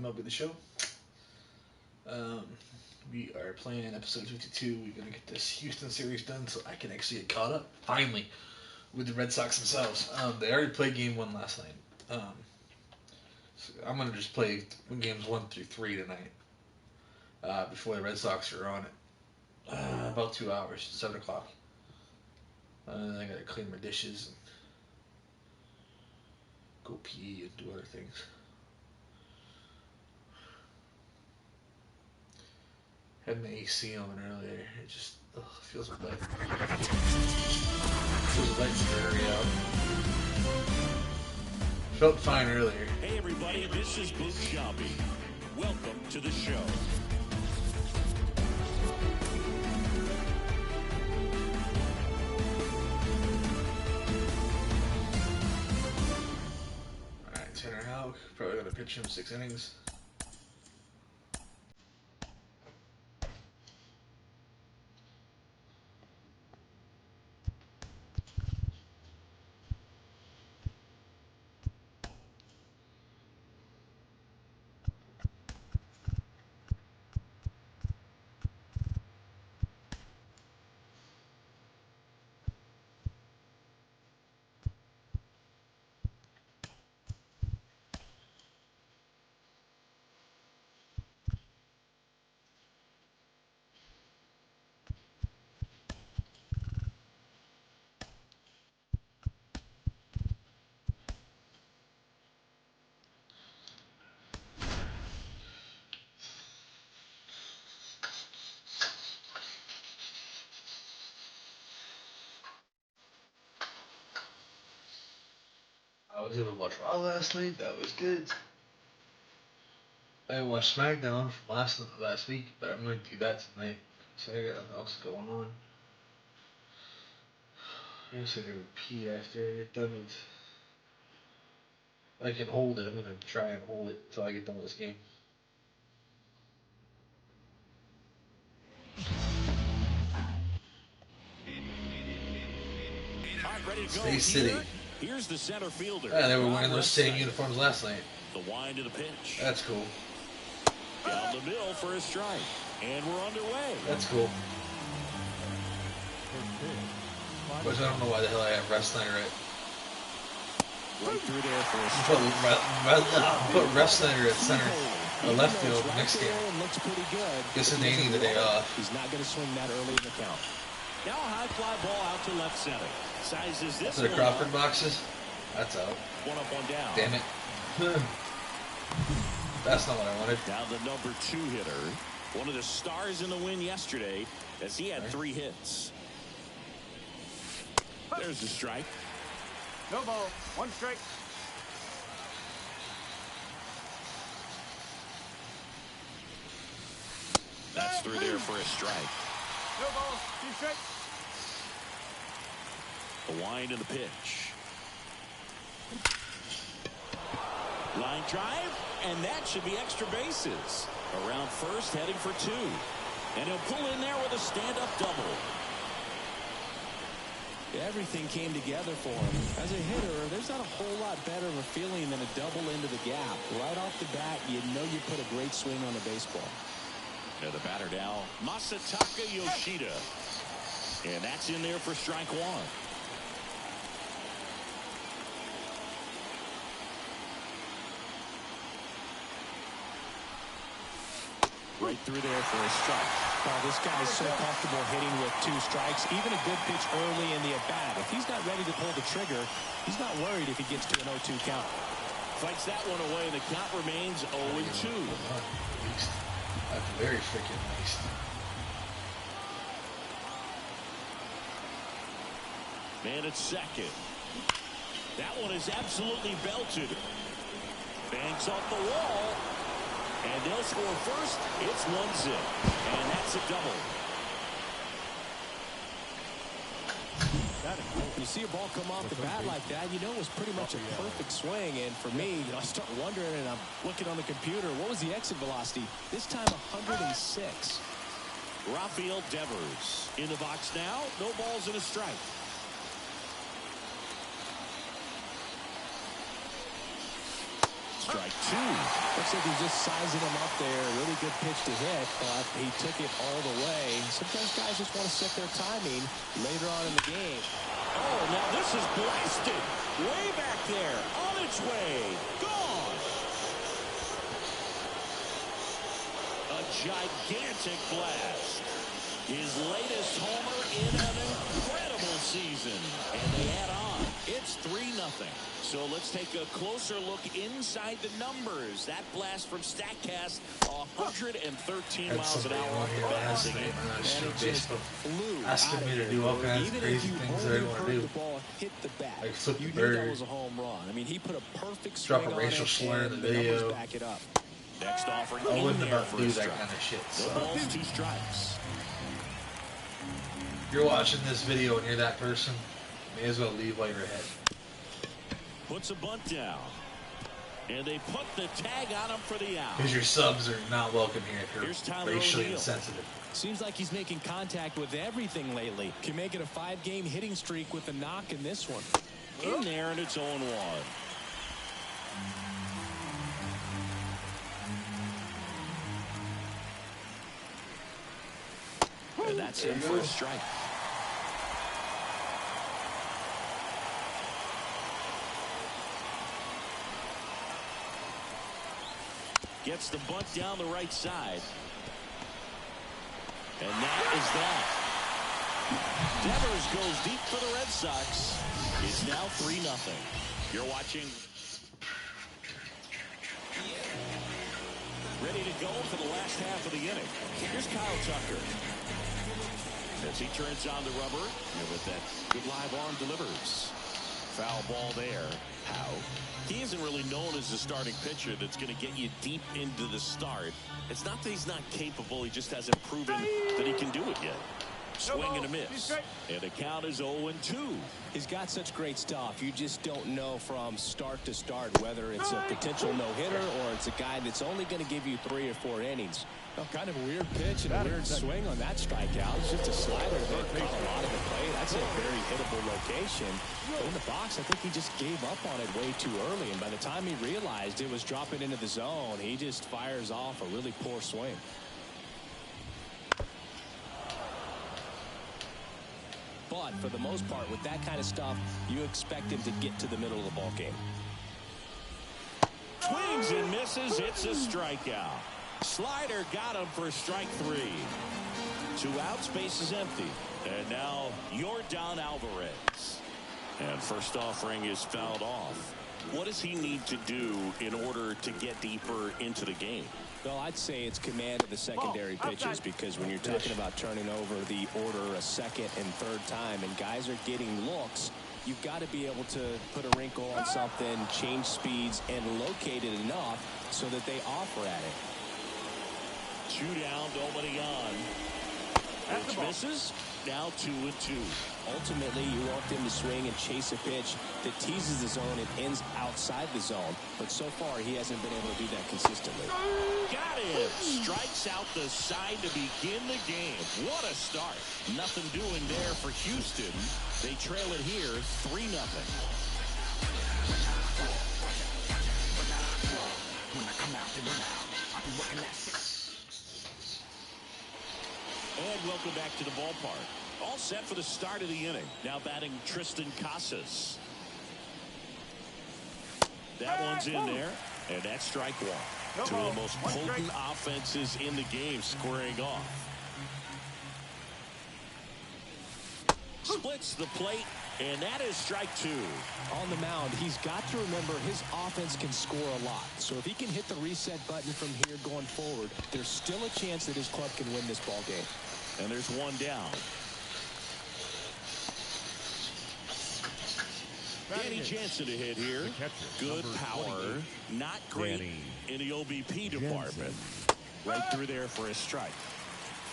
MLB The Show. We are playing episode 52. We're going to get this Houston series done so I can actually get caught up, finally, with the Red Sox themselves. They already played game 1 last night. So I'm going to just play games 1 through 3 tonight before the Red Sox are on it. About 2 hours, 7 o'clock. And then I got to clean my dishes and go pee and do other things. Had my AC on earlier. It just feels bad. Feels like to hurry out. Felt fine earlier. Hey everybody, this is Book Shopping. Welcome to the show. Alright, Tanner Houck. Probably gonna pitch him 6 innings. I was able to watch Raw last night. That was good. I watched SmackDown from last week, but I'm going to do that tonight. So I got nothing else going on. I guess I can repeat after I get done with. I can hold it. I'm going to try and hold it until I get done with this game. Stay City. Here's the center fielder. Yeah, they were wearing those same uniforms last night. The wind of the pitch. That's cool. Down the middle for a strike. And we're underway. That's cool. Which I don't know why the hell I have Ref Snyder at. Right through there for a strike. Put Ref Snyder at center or left field next game. Looks pretty good. Guessing they need the day off. He's not going to swing that early in the count. Now a high fly ball out to left center. Sizes this. So the Crawford boxes? That's out. One up, one down. Damn it. That's not what I wanted. Now the number 2 hitter. One of the stars in the win yesterday as he had 3 hits. There's the strike. No ball. 1 strike. That's through there for a strike. No ball. 2 strikes. The wind of the pitch. Line drive, and that should be extra bases. Around first, heading for 2. And he'll pull in there with a stand-up double. Everything came together for him. As a hitter, there's not a whole lot better of a feeling than a double into the gap. Right off the bat, you know you put a great swing on the baseball. Now the batter now, Masataka Yoshida. And that's in there for strike 1. Right through there for a strike. Oh, this guy's so comfortable hitting with 2 strikes. Even a good pitch early in the at-bat. If he's not ready to pull the trigger, he's not worried if he gets to an 0-2 count. Fights that one away, and the count remains 0-2. That's very freaking nice. Man at second. That one is absolutely belted. Bangs off the wall. And they'll score first. It's 1-0. And that's a double. You see a ball come off the bat like that, you know it was pretty much a perfect swing. And for me, I start wondering, and I'm looking on the computer, what was the exit velocity? This time 106. Rafael Devers in the box now. No balls and a strike. Strike two. Looks like he's just sizing him up there. Really good pitch to hit, but he took it all the way. Sometimes guys just want to set their timing later on in the game. Oh, now this is blasted. Way back there. On its way. Gone. A gigantic blast. His latest homer in an incredible season. And they add on. It's 3-0. So let's take a closer look inside the numbers. That blast from StatCast, 113 miles an hour off the bat. And it just flew asking me to do all kinds of crazy things that I didn't want to do. The ball hit the bat. Like flip the You knew bird. that was a home run. I mean, he put a perfect swing Drop a on racial it, slur in the and numbers video. back it up. Next offering I in wouldn't there about for to do a that strike. kind of shit. No So. balls, 2 strikes. If you're watching this video and you're that person, may as well leave while you're ahead. Puts a bunt down. And they put the tag on him for the out. Because your subs are not welcome here Here's if you're Tyler racially O'Neill. insensitive. Seems like he's making contact with everything lately. Can make it a 5-game hitting streak with a knock in this one. In there, and it's 0-1. And that's in for a strike. Gets the bunt down the right side. And that is that. Devers goes deep for the Red Sox. It's now 3-0. You're watching. Ready to go for the last half of the inning. Here's Kyle Tucker. As he turns on the rubber, and with that good live arm delivers. Foul ball there. How? He isn't really known as a starting pitcher that's going to get you deep into the start. It's not that he's not capable, he just hasn't proven that he can do it yet. Swing and a miss. And the count is 0-2. He's got such great stuff. You just don't know from start to start whether it's a potential no-hitter or it's a guy that's only going to give you 3 or 4 innings. Well, kind of a weird pitch and a weird swing on that strikeout. It's just a slider that caught a lot of the play. That's a very hittable location. But in the box, I think he just gave up on it way too early. And by the time he realized it was dropping into the zone, he just fires off a really poor swing. But for the most part, with that kind of stuff, you expect him to get to the middle of the ball game. Swings and misses. It's a strikeout. Slider got him for strike 3. 2 outs, base is empty. And now Yordan Alvarez. And first offering is fouled off. What does he need to do in order to get deeper into the game? Well, I'd say it's command of the secondary pitches, because when you're talking about turning over the order a second and third time and guys are getting looks, you've got to be able to put a wrinkle on something, change speeds, and locate it enough so that they offer at it. 2 down, nobody on. Pitch misses. Now 2-2. Ultimately, you want them to swing and chase a pitch that teases the zone and ends outside the zone. But so far, he hasn't been able to do that consistently. Got him. Strikes out the side to begin the game. What a start. Nothing doing there for Houston. They trail it here 3-0. And welcome back to the ballpark. All set for the start of the inning. Now batting Tristan Casas. That one's in there, and that's strike 1. Two of the most potent offenses in the game squaring off. Splits the plate, and that is strike 2. On the mound, he's got to remember his offense can score a lot. So if he can hit the reset button from here going forward, there's still a chance that his club can win this ball game. And there's 1 down. Danny Jansen to hit here. Good power. Not great in the OBP department. Right through there for a strike.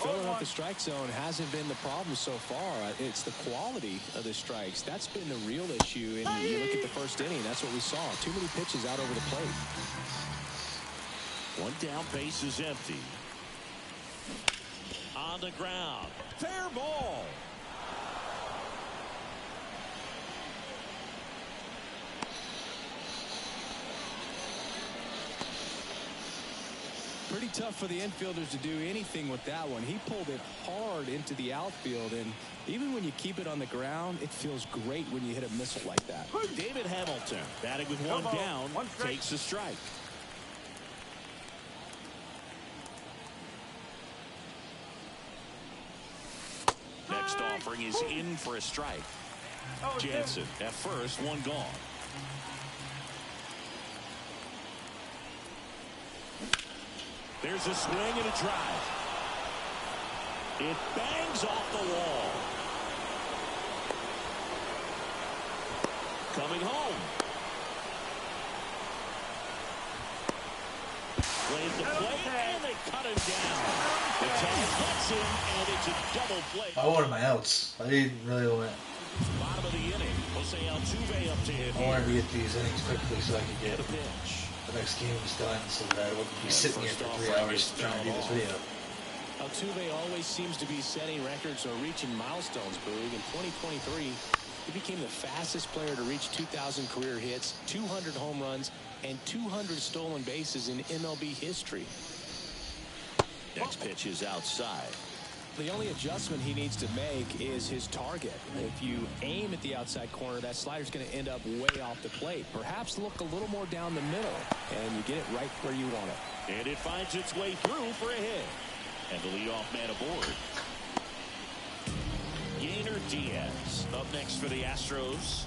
Filling up the strike zone hasn't been the problem so far. It's the quality of the strikes. That's been the real issue. And you look at the first inning, that's what we saw. Too many pitches out over the plate. 1 down, base is empty. On the ground. Fair ball. Pretty tough for the infielders to do anything with that one. He pulled it hard into the outfield, and even when you keep it on the ground, it feels great when you hit a missile like that. David Hamilton, batting with one down, takes a strike. Next offering is in for a strike. Jansen at first, one gone. There's a swing and a drive. It bangs off the wall. Coming home. Plays the plate, and they cut him down. The tag cuts him, and it's a double play. I wanted my outs. I didn't really want. Bottom of the inning. Jose Altuve up to hit. I wanted to get these innings quickly so I could get The pitch. the next game was done, so that I wouldn't be sitting here for 3 hours trying to do this video. Altuve always seems to be setting records or reaching milestones, Boog. In 2023, he became the fastest player to reach 2,000 career hits, 200 home runs, and 200 stolen bases in MLB history. Next pitch is outside. The only adjustment he needs to make is his target. If you aim at the outside corner, that slider's going to end up way off the plate. Perhaps look a little more down the middle, and you get it right where you want it. And it finds its way through for a hit. And the leadoff man aboard. Yainer Diaz up next for the Astros.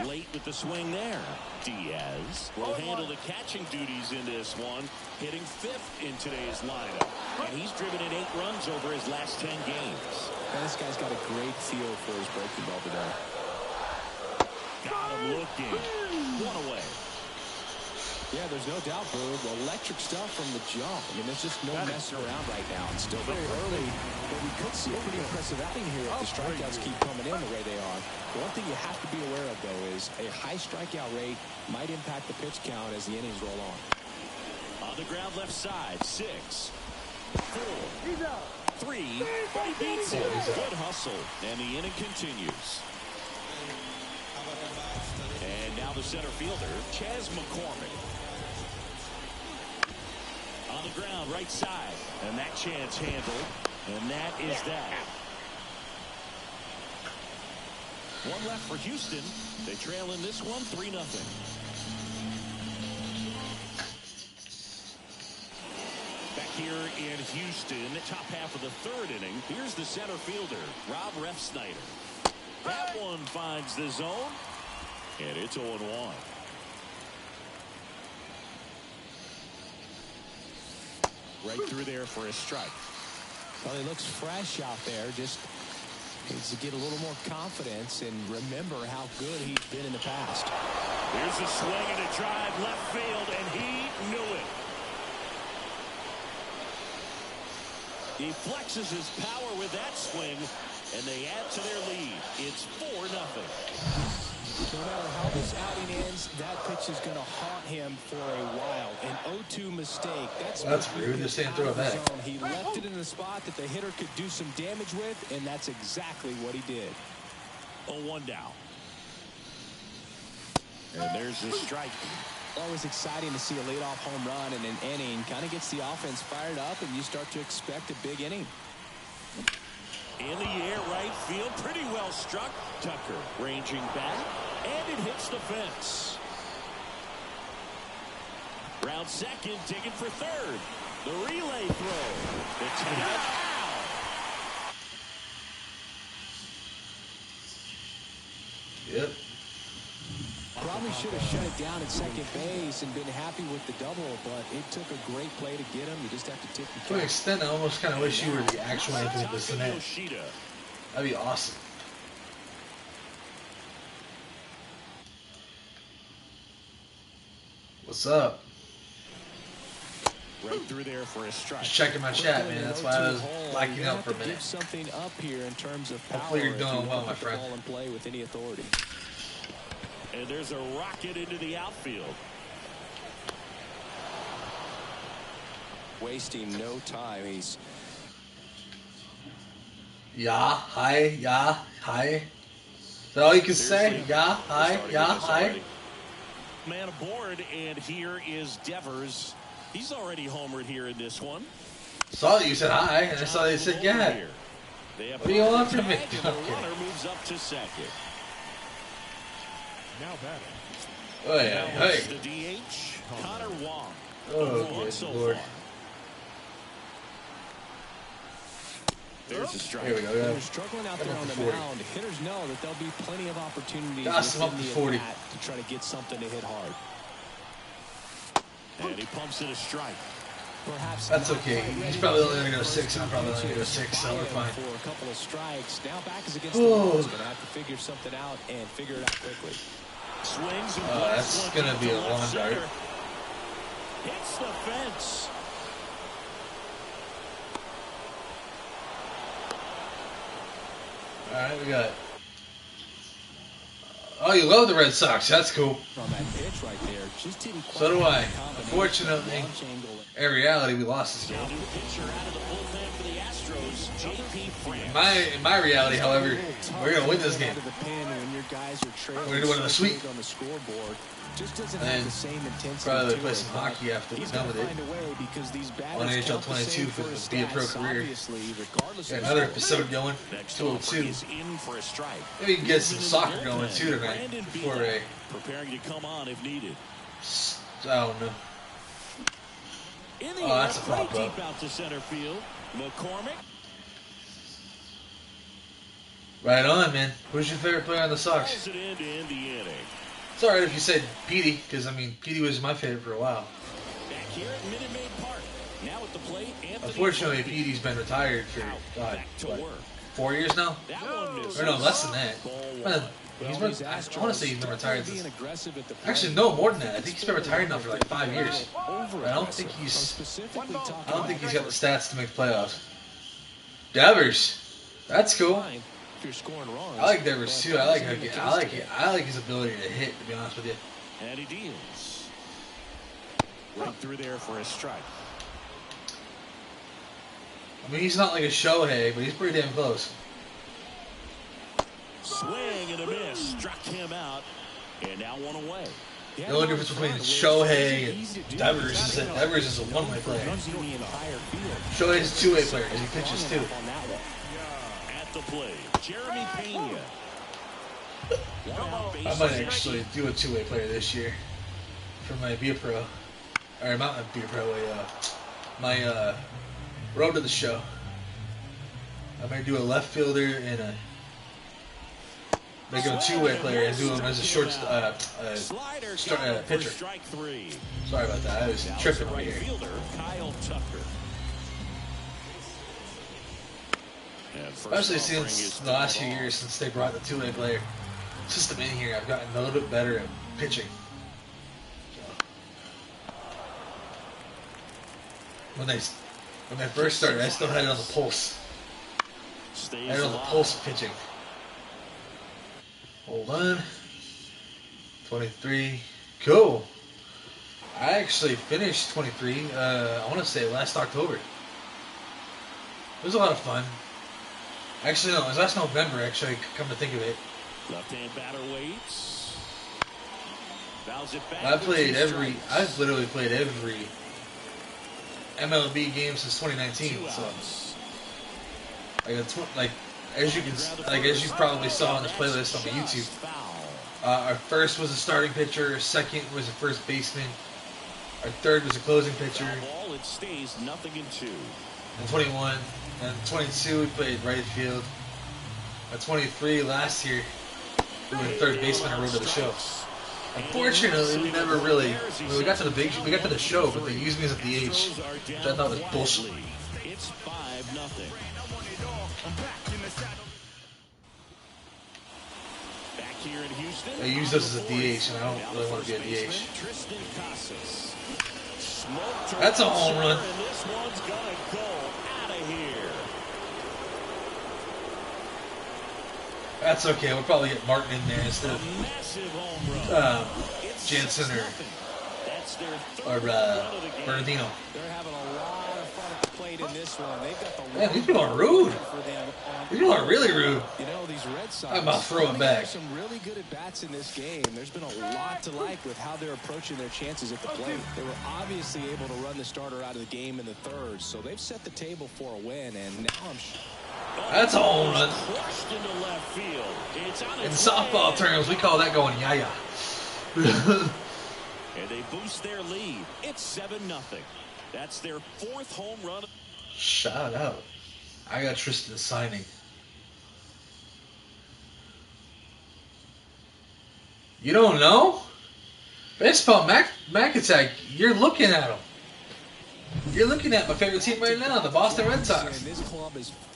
Late with the swing there. Diaz will handle the catching duties in this one, hitting 5th in today's lineup. And he's driven in 8 runs over his last 10 games. And this guy's got a great feel for his breaking ball today. Got him looking. One away. Yeah, there's no doubt, Boog. Electric stuff from the jump. I mean, there's just no messing around right now. It's still very early, but we could see a pretty impressive outing here if the strikeouts keep coming in the way they are. The one thing you have to be aware of, though, is a high strikeout rate might impact the pitch count as the innings roll on. On the ground left side, 6, 4, 3, but he beats it. Good hustle, and the inning continues. And now the center fielder, Chas McCormick. On the ground, right side. And that chance handled. And that is that. One left for Houston. They trail in this one, 3-0. Back here in Houston, top half of the 3rd inning. Here's the center fielder, Rob Refsnyder. That one finds the zone. And it's 0-1. Right through there for a strike. Well, he looks fresh out there. Just needs to get a little more confidence and remember how good he's been in the past. Here's a swing and a drive left field, and he knew it. He flexes his power with that swing, and they add to their lead. It's 4-0. No matter how this outing ends, that pitch is going to haunt him for a while. An 0-2 mistake. That's rude. Just didn't throw it back. He left it in the spot that the hitter could do some damage with, and that's exactly what he did. 0-1 now. And there's the strike. Always exciting to see a leadoff home run in an inning. Kind of gets the offense fired up, and you start to expect a big inning. In the air, right field, pretty well struck. Tucker ranging back, and it hits the fence. Round second, digging for 3rd. The relay throw. The tag out. Yep. Probably should have shut it down at second base and been happy with the double, but it took a great play to get him. You just have to tip the cap. To an extent, I almost kind of wish you were the actual Anthony Bassinet. That'd be awesome. What's up? Right through there for a strike. Just checking my chat, man. That's why I was blacking out for a minute. Something up here in terms of power. Hopefully you're doing well, my friend. Ball and play with any authority. And there's a rocket into the outfield. Wasting no time. He's hi. Is that all you can say? Hi. Man aboard, and here is Devers. He's already homered here in this one. Saw that you said hi, and I saw that you said yeah. What do you want from me? The runner moves up to second. Now batting. Oh yeah, hey. The DH, Connor Wong. Oh good lord. There's a strike. Here we go. When you're struggling out there on the mound, hitters know that there'll be plenty of opportunities Got him up to within the 40 at-bat to try to get something to hit hard. And he pumps it a strike. Perhaps That's okay. He's probably only going to go 6, and I'm probably only going to go 6, so we're fine. For a couple of strikes. Now back is against the wall. He's going to have to figure something out and figure it out quickly. Swings and that's going to be a long dart. Hits the fence. Alright, we got... Oh, you love the Red Sox. That's cool. From that pitch right there, just didn't quite So do I. have the combination. Unfortunately, Launch angle. in reality, we lost this game. New pitcher out of the bullpen for the Astros, J.P. In my reality, however, we're going to win this game. We're going to win the sweep. On the scoreboard. Just doesn't And have the same intensity probably to play it, some but hockey after we're he's done with gonna it. find a way because these batters On NHL count the 22 same for his Be a Pro stats, career. obviously, regardless Got of another score. episode going. Next 202. is in for a strike. Maybe we can get some soccer going too tonight before a... Preparing to come on if needed. I don't know. In the Oh, air, that's a pretty pop-up. deep out to center field. McCormick. Right on, man. Who's your favorite player on the Sox? Pulls it in to end the inning. It's alright if you said Petey, because, I mean, Petey was my favorite for a while. Back here at Minute Maid Park. Now at the plate, Anthony. Unfortunately, Petey's been retired for, God, Back to what, work. 4 years now? That one misses. Or no, less than that. Ball Man, one. he's been, I want to say he's been retired Being since... aggressive at the plate. Actually, no, more than that. I think he's been retired now for like 5 years. Over I don't think aggressive. he's... I'm specifically talking I don't think about he's got the stats to make playoffs. Devers. That's cool. fine if you're scoring runs. I like Devers but too. I like that how wasn't the I like case it. I like his ability to hit. To be honest with you, And he deals. Right through there for a strike. I mean he's not like a Shohei, but he's pretty damn close. Swing and a miss. Struck him out. And now one away. today. The only difference between Shohei and Devers is that Devers is a one-way player. Shohei's a two-way player because he pitches too. At the plate, Jeremy Pena. I might actually do a two-way player this year for my Be a Pro, or not my Be a Pro, my road to the show. I might do a left fielder and a make him a two-way player and do him as a short pitcher. Strike three. Sorry about that. I was tripping over here. Fielder Kyle Tucker. Especially since the last few years since they brought the two-way player system in here, I've gotten a little bit better at pitching. When they first started, I still had it on the pulse. I had it on the pulse of pitching. Hold on. 23. Cool. I actually finished 23, I want to say last October. It was a lot of fun. Actually, no, it was last November, actually, come to think of it. Left-hand batter waits. Fouls it back. I've literally played every MLB game since 2019, so. As you probably saw on the playlist on the YouTube, our first was a starting pitcher, our second was a first baseman, our third was a closing pitcher. Ball, it stays 0-2. And 21, and 22 we played right field. At 23 last year, we were third baseman and road to the show. Unfortunately, we never really. We got to the show, but they used me as a DH, which I thought was bullshit. It's 5-0. Back here in Houston. They used us as a DH, and I don't really want to be a DH. That's a home run. And this one's gonna go out of here. That's okay. We'll probably get Martin in there instead of Massive home run. Jansen That's their or third run of the game. Bernardino. They're having a lot of fun at the plate in this one. They've got the man, these people are rude. These people are really rude. You know, these Red Sox. I'm about to throw it back. Some really good at bats in this game. There's been a lot to like with how they're approaching their chances at the plate. They were obviously able to run the starter out of the game in the third, so they've set the table for a win. And now That's a home run. Crushed into left field. It's on In its softball way. terms, we call that going yaya. And they boost their lead. It's 7-0. That's their 4th home run. Shout out. I got Tristan signing. You don't know? Baseball Mac Attack, you're looking at him. You're looking at my favorite team right now, the Boston Red Sox.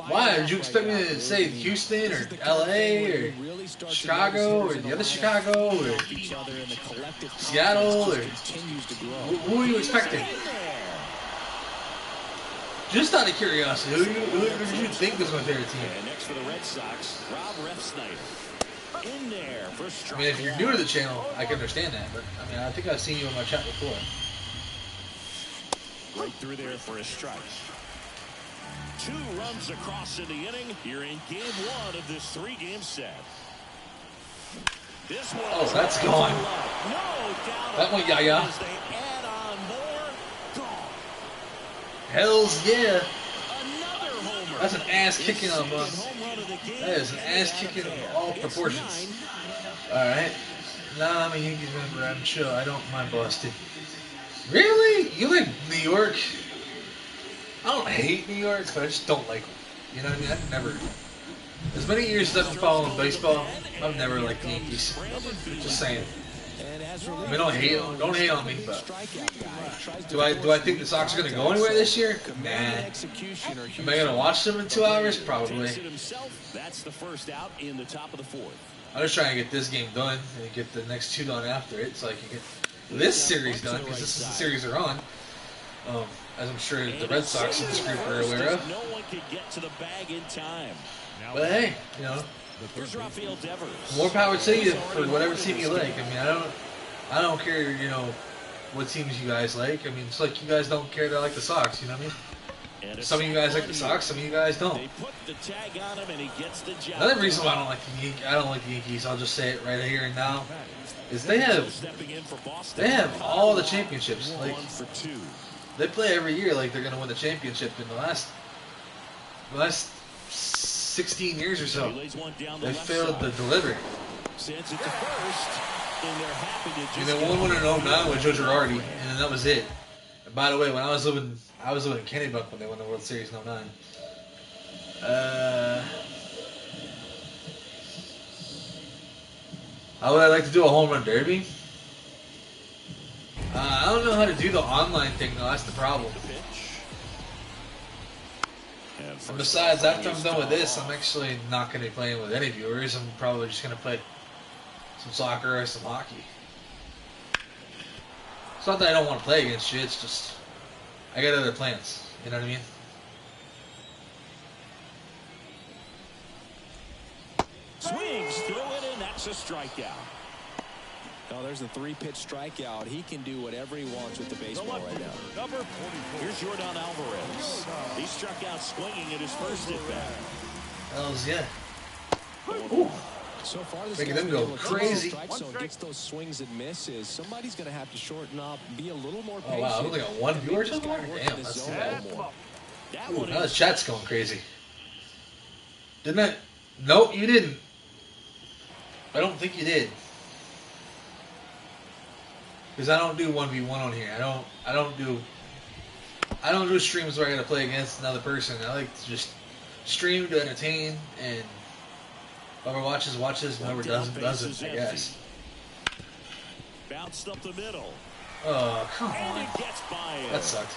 Why? Did you expect me to say Houston or LA or Chicago or the other Chicago or Seattle or who are you expecting? Just out of curiosity, who did you think was my favorite team? And next for the Red Sox, Rob Refsnyder. In there for strike. I mean, if you're new to the channel, I can understand that, but I mean, I think I've seen you in my chat before. Right through there for a strike. 2 runs across in the inning. You're in game 1 of this 3-game set. This one. Oh, that's gone. No doubt. That one, yaya. As they add on more. Gone. Hells yeah. Another homer. That's an ass kicking His of second home run of the game. that is an ass kicking of all It's proportions. 9. Alright. Nah, I'm a Yankees member. I'm chill. I don't mind Boston. Really? You like New York? I don't hate New York, but I just don't like them. You know what I mean? I've never. As many years as I've been following baseball, I've never liked the Yankees. Just saying. I mean, don't hate on me, but do I think the Sox are gonna go anywhere this year? Nah. Am I gonna watch them in 2 hours? Probably. That's the first out in the top of the 4th. I'm just trying to get this game done and get the next 2 done after it, so I can get this series done, because this is the series they're on. As I'm sure the Red Sox in this group are aware of. No one could get to the bag in time. But hey, you know, Here's Rafael Devers. more power to you for whatever team you like. I mean, I don't care, you know, what teams you guys like. I mean, it's like you guys don't care that I like the Sox, you know what I mean? Some of you guys like the Sox, some of you guys don't. They put the tag on him and he gets the job. Another reason why I don't like the Yankees, I'll just say it right here and now, is they have all the championships. Like, they play every year like they're gonna win the championship. In the last 16 years or so, they failed to deliver. Sends it to first, and they're happy to just They won one in 09 with Joe Girardi, and then that was it. And by the way, when I was living in Kennebunk when they won the World Series in 09. How would I like to do a home run derby? I don't know how to do the online thing though. That's the problem. And besides, after I'm done with this, I'm actually not going to be playing with any viewers. I'm probably just going to play some soccer or some hockey. It's not that I don't want to play against you, it's just I got other plans. You know what I mean? swings through it, and that's a strikeout. Oh, there's a 3-pitch strikeout. He can do whatever he wants with the baseball right now. Number 44. Here's Jordan Alvarez. He struck out swinging at his first at bat. Hells yeah. Ooh. So far, this Making guy's them been go able to crazy. strike zone, gets those swings and misses. Somebody's going to have to shorten up, be a little more Oh patient. wow, I only got one viewer so far? Damn, that's too bad. Ooh, now the chat's going crazy. Didn't I? Nope, you didn't. I don't think you did. Because I don't do 1v1 on here. I don't do streams where I gotta play against another person. I like to just stream to entertain, and whoever watches, whoever doesn't, I guess. Bounced up the middle. Oh, come And on. it gets by him. That sucked.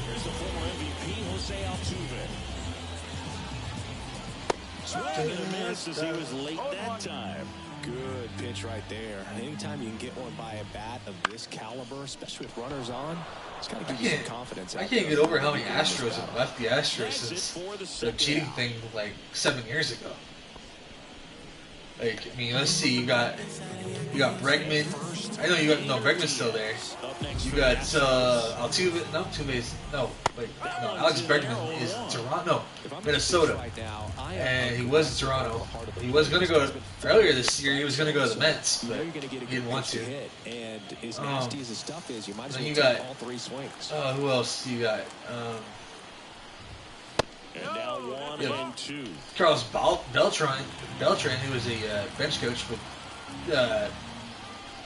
Here's the former MVP, Jose Altuve. Swing and a miss as he was late that time. Good pitch right there. Anytime you can get one by a bat of this caliber, especially with runners on, it's got to give you some confidence. I can't get over how many Astros have left the Astros since the cheating thing like 7 years ago. Like, I mean, let's see. You got Bregman. I know you got no Bregman's still there. You got Altuve. No, Altuve's no. Wait, no. Alex Bregman is Toronto, Minnesota, and he was in Toronto. He was gonna go earlier this year. He was gonna go to the Mets, but he didn't want to. Then you got who else? You got And now 1 and 2. Carlos Beltran, who was a bench coach with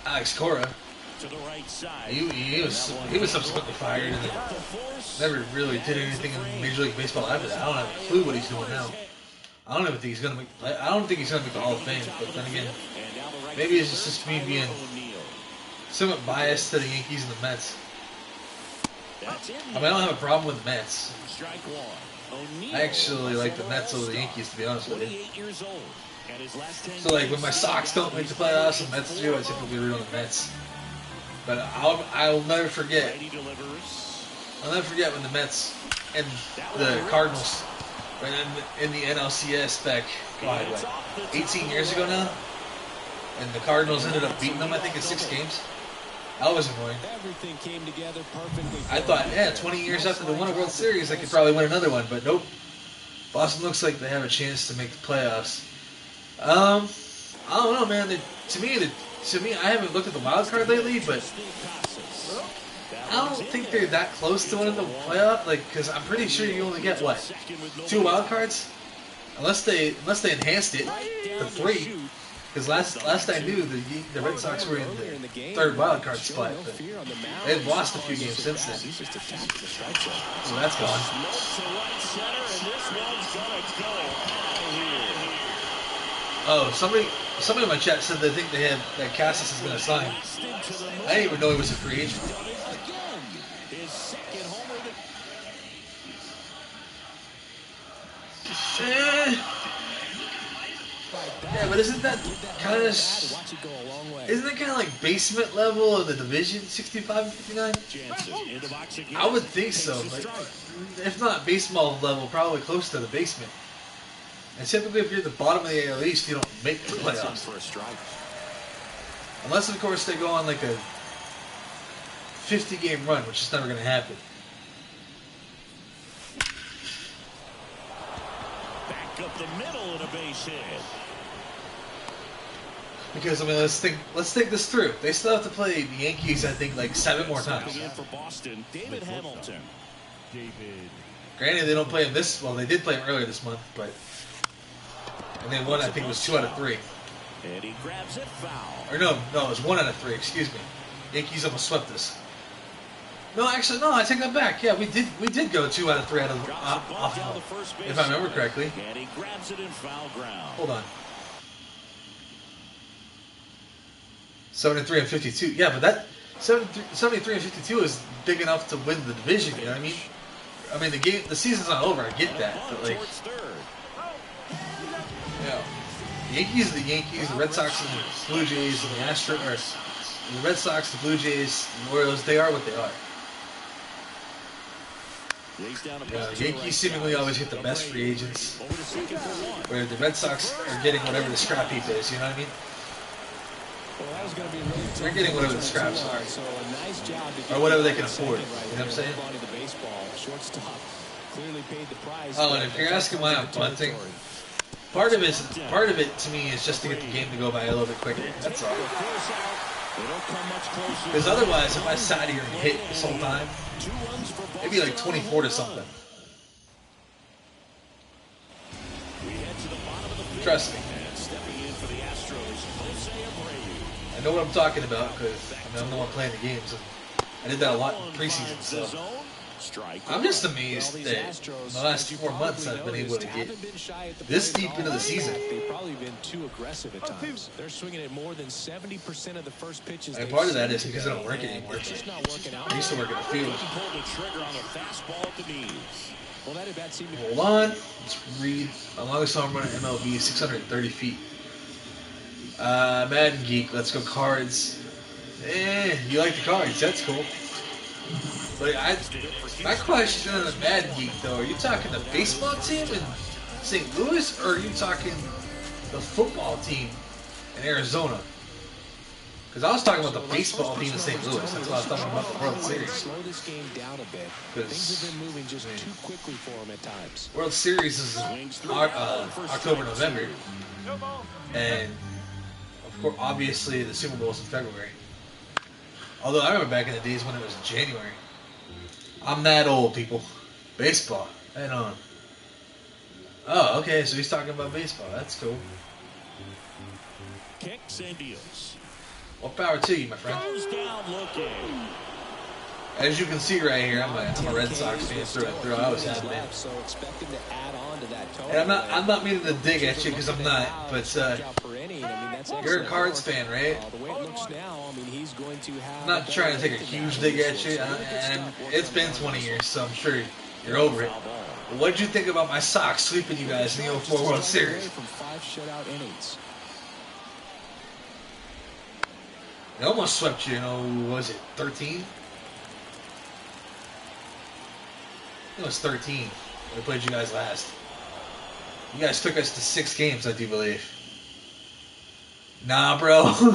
Alex Cora. To the right side. He was subsequently fired and never really did anything in Major League Baseball after that. I don't have a clue what he's doing now. I don't even think he's gonna make. I don't think he's gonna make the Hall of Fame. But then again, maybe it's just me being somewhat biased to the Yankees and the Mets. I mean, I don't have a problem with the Mets. I actually like the Mets over the Yankees, to be honest with you. So, like, when my Sox don't make the playoffs and the Mets do, I typically root on the Mets. But I'll never forget. I'll never forget when the Mets and the Cardinals were in the NLCS back, God, what, 18 years ago now? And the Cardinals ended up beating them, I think, in 6 games. That was annoying. I thought, yeah, 20 years after they won a World Series, they could probably win another one, but nope. Boston looks like they have a chance to make the playoffs. I don't know, man. To me, I haven't looked at the wild card lately, but I don't think they're that close to winning the playoff. Like, because I'm pretty sure you only get what, 2 wild cards, unless they enhanced it to 3. Because last I knew, the Red Sox were in the 3rd wild card spot, but they've lost a few games since then. So that's gone. Oh, somebody in my chat said they think that Cassis is going to sign. I didn't even know he was a free agent. Yeah, but isn't that kind of like basement level of the division, 65 and 59? I would think so. Like, if not baseball level, probably close to the basement. And typically, if you're at the bottom of the AL East, you don't make the playoffs. Unless, of course, they go on like a 50-game run, which is never going to happen. Back up the middle and a base hit. Because, I mean, let's think this through. They still have to play the Yankees, I think, like 7 more times. For Boston, David Hamilton. Granted, they don't play him this. Well, they did play him earlier this month, but and they won. I think it was 2 out of 3. And he grabs it foul. Or no, it was 1 out of 3. Excuse me. Yankees almost swept us. No, actually, no. I take that back. Yeah, we did go 2 out of 3 out of off, if I remember correctly. And he grabs it in foul ground. Hold on. 73 and 52. Yeah, but that 73 and 52 is big enough to win the division. You know what I mean? I mean, the season's not over. I get that, but like, yeah, the Yankees, the Red Sox, and the Blue Jays, and the Astros, or the Red Sox, the Blue Jays, and the Orioles. They are what they are. Yeah, the Yankees seemingly always get the best free agents, where the Red Sox are getting whatever the scrap heap is. You know what I mean? They're getting whatever the scraps are, or whatever they can afford. You know what I'm saying? Oh, and if you're asking why I'm bunting, part of it to me is just to get the game to go by a little bit quicker. That's all. Because otherwise, if I sat here and hit this whole time, it'd be like 24 to something. Trust me. I know what I'm talking about because I'm the one playing the games. And I did that a lot in preseason, so I'm just amazed that in the last 4 months I've been able to get this deep into the season. They've probably been too aggressive at times. They're swinging at more than 70% of the first pitches. And part of that is because I don't work anymore. I used to work in the field. Hold on. Let's read. The longest home run in MLB is 630 feet. Madden Geek, let's go cards. You like the cards, that's cool. But my question on the Madden Geek though, are you talking the baseball team in St. Louis, or are you talking the football team in Arizona. Because I was talking about the baseball team in St. Louis. That's why I was talking about the World Series. Slow this game down a bit. Things have been moving just too quickly for him at times. World Series is October, November. And, of course, obviously, the Super Bowl is in February. Although I remember back in the days when it was January. I'm that old, people. Baseball. Right on. Oh, okay, so he's talking about baseball. That's cool. Kicks and deals. Well, power to you, my friend. Goes down looking. As you can see right here, I'm a Red Sox fan through and through. I always have been. And I'm not meaning to dig at you because I'm not, but you're a Cards fan, right? I'm not trying to take a huge dig at you, and it's been 20 years, so I'm sure you're over it. What did you think about my Sox sweeping you guys in the 04 World Series? They almost swept you, was it 13? It was 13. We played you guys last. You guys took us to 6 games, I do believe. Nah, bro. Up the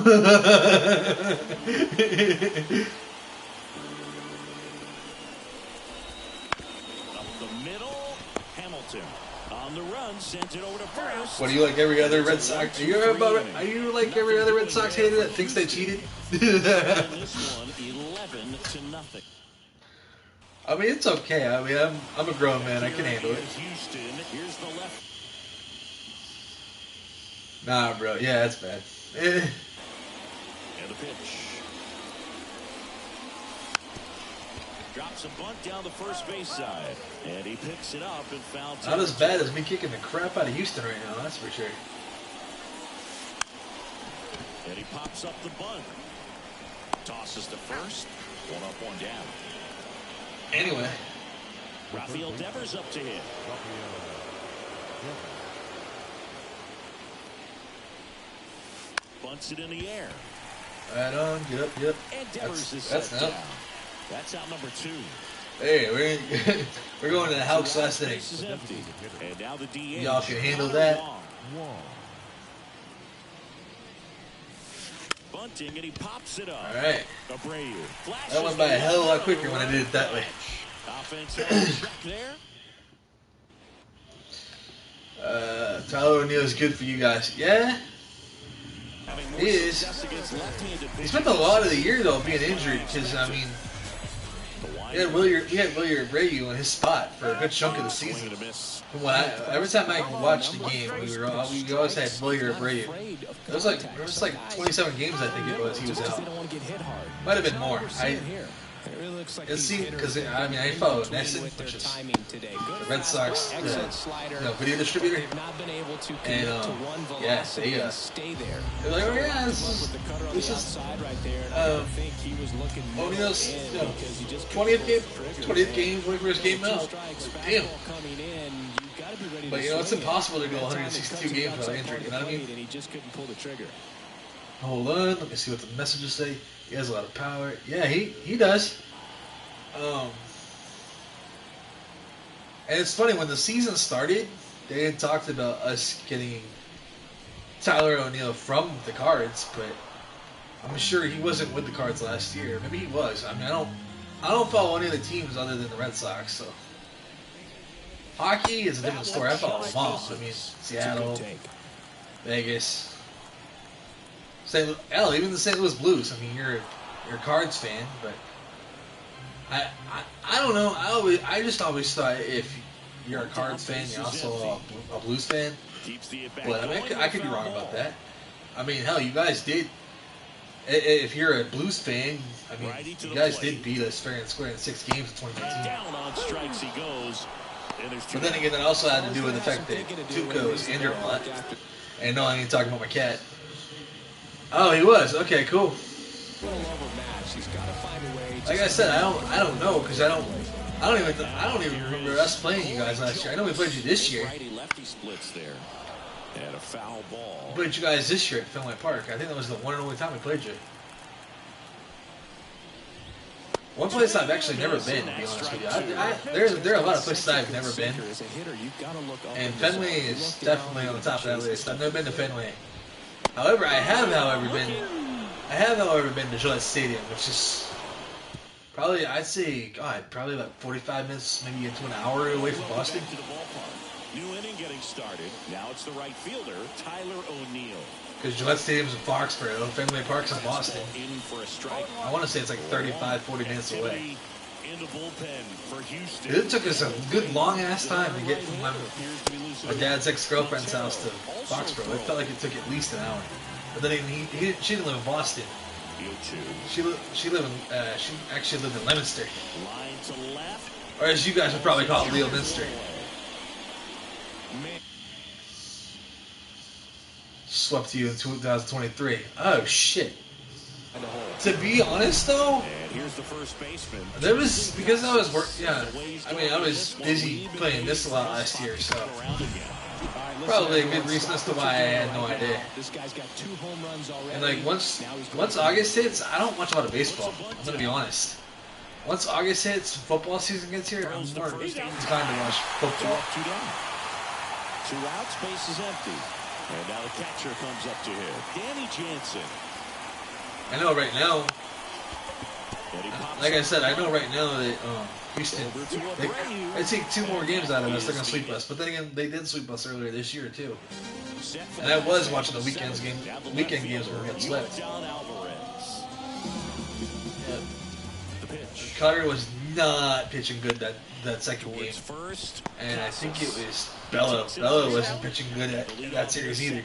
middle, Hamilton on the run, sends it over to first. What, are you like every other Red Sox? Are you like every other Red Sox hater that thinks they cheated? This one, 11-0. I mean, it's okay. I mean, I'm a grown man. I can handle it. Houston, here's the left. Nah, bro. Yeah, that's bad. And the pitch. Drops a bunt down the first base side. And he picks it up and foul. Not as bad as me kicking the crap out of Houston right now, that's for sure. And he pops up the bunt. Tosses to first. 1 up, 1 down. Anyway. Rafael Devers up to hit. Bunts it in the air. Right on. Yep. And Devers is that's set down. That's out number 2. Hey, we're going to the house last inning. Base is empty. And now the DH. Y'all can handle that. Bunting, and he pops it up. All right. Abreu. That went by a hell of a lot quicker when I did it that way. Offense check there. Tyler O'Neill is good for you guys. Yeah, he is. He spent a lot of the year though being injured because I mean, he had Willier Abreu in his spot for a good chunk of the season. From every time I watched the game, we always had Willier Abreu. It was like 27 games I think it was he was out. Might have been more. It seemed because I follow NESN, which is the Red Sox video distributor, and yeah, they're like, oh yeah, this is O'Neill's 20th game, 21st game now. Damn. But it's impossible to go 162 games without injury. You know what I mean? Hold on, let me see what the messages say. He has a lot of power. Yeah, he does. And it's funny, when the season started, they had talked about us getting Tyler O'Neill from the Cards, but I'm sure he wasn't with the Cards last year. Maybe he was. I mean, I don't follow any of the teams other than the Red Sox, so. Hockey is a different story. I follow them all. I mean, Seattle, Vegas, even the St. Louis Blues. I mean, you're a Cards fan, but I don't know. I just always thought if you're a Cards fan, you're also a Blues fan. But I mean, I could be wrong about that. I mean, hell, you guys did. If you're a Blues fan, I mean, you guys did beat us fair and square in 6 games in 2019. Down on strikes he goes. But then again, that also had to do with the fact that Tuco was injured a lot. And no, I ain't talking about my cat. Oh, he was. Okay, cool. Like I said, I don't know because I don't even remember us playing you guys last year. I know we played you this year. And a foul ball. We played you guys this year at Fenway Park. I think that was the one and only time we played you. One place I've actually never been, to be honest with you. There are a lot of places I've never been. And Fenway is definitely on the top of that list. I've never been to Fenway. However, I have, however, been to Gillette Stadium, which is probably, I'd say, God, probably about 45 minutes, maybe into an hour away from Boston. New inning getting started. Now it's the right fielder, Tyler O'Neill. Because Gillette Stadium's in Foxborough, Fenway Park's in Boston. I want to say it's like 35, 40 minutes away. It took us a good long-ass time to get from my dad's ex-girlfriend's house to Foxborough. It felt like it took at least an hour. But then she didn't live in Boston. She actually lived in Leominster. Or as you guys would probably call it, Leominster. Swept you in 2023. Oh shit. To be honest though, there was, because I was I was busy playing this a lot last year, so probably a good reason as to why I had no idea. And like once August hits, I don't watch a lot of baseball. I'm gonna be honest. Once August hits, football season gets here, I'm more inclined to watch football. 2 outs, base is empty. And now the catcher comes up to him. Danny Jansen. I know right now, like I said, I know right now that Houston, they take 2 more games out of us, they're going to sweep us. But then again, they did sweep us earlier this year, too. And I was watching the weekend games where we got swept. Cutter was not pitching good that second game. And I think it was Bello. Bello wasn't pitching good at that series either.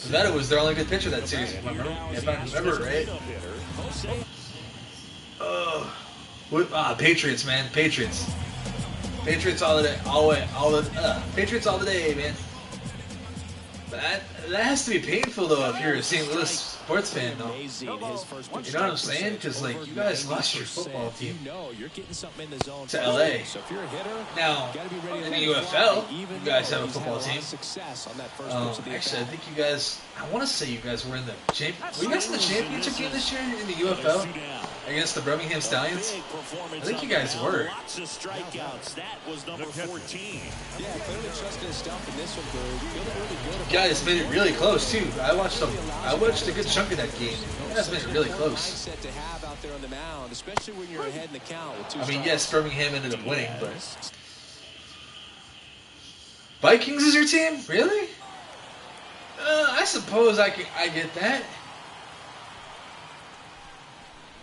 Bello was their only good pitcher that series, if I remember right. Patriots, man. Patriots all the day. Patriots all the day, man. That has to be painful though if you're a St. Louis sports fan though. You know what I'm saying? Because like you guys lost your football team to LA. Now in the UFL, you guys have a football team. Actually, I think you guys. I want to say you guys were in the Were you guys in the championship game this year in the UFL against the Birmingham Stallions? I think you guys were. Lots of strikeouts. That was number 14. Yeah, clearly trusting his stuff in this one, Drew. You guys made it really close too. I watched a good chunk of that game. You guys made it really close. I mean, yes, Birmingham ended up winning, but Vikings is your team, really? I suppose I get that.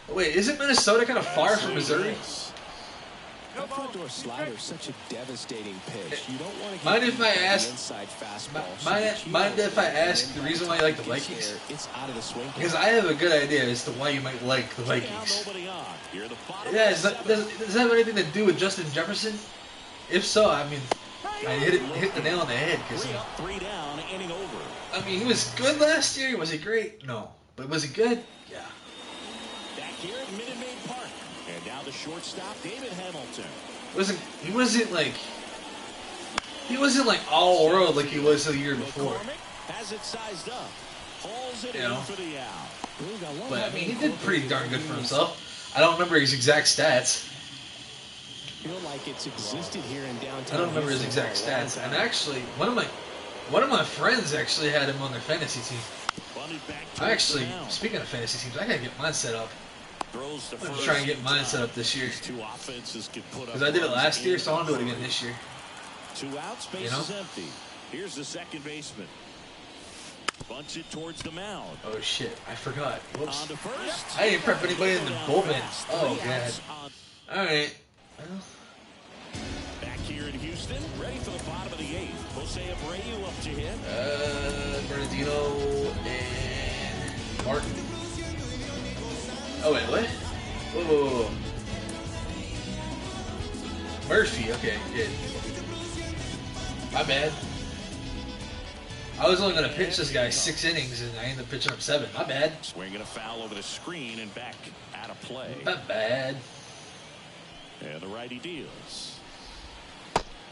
Wait, isn't Minnesota kind of far from Missouri? That front door slider is such a devastating pitch. You don't want to mind if I ask? Inside fastball. Mind if I ask the reason why you like the Vikings? Because I have a good idea as to why you might like the Vikings. Yeah, does that have anything to do with Justin Jefferson? If so, I mean, I hit the nail on the head. Because I mean, he was good last year. Was he great? No, but was he good? Yeah. Back here at Minute Maid Park. And now the shortstop, David Hamilton. He wasn't like all world like he was the year before. Has it sized up. Hauls it in for the out. But I mean, he did pretty darn good for himself. I don't remember his exact stats. Feel like it's existed here in downtown. I don't remember his exact stats. And actually, one of my friends actually had him on their fantasy team. Speaking of fantasy teams, I gotta get mine set up. I'm gonna try and get mine set up this year. Because I did it last year, so I want to do it again this year. 2 outs, base is empty. Here's the second baseman. Bunch it towards the mound. Oh shit, I forgot. Whoops. I didn't prep anybody in the bullpen. Oh god. Alright. Well. Back here in Houston, ready for the bottom of the 8th. Jose Abreu up to hit. Bernardino and Martin. Oh wait, what? Whoa. Murphy, okay, good. My bad. I was only going to pitch this guy 6 innings, and I ended up pitching him 7. My bad. Swinging a foul over the screen and back out of play. Not bad. And the righty deals.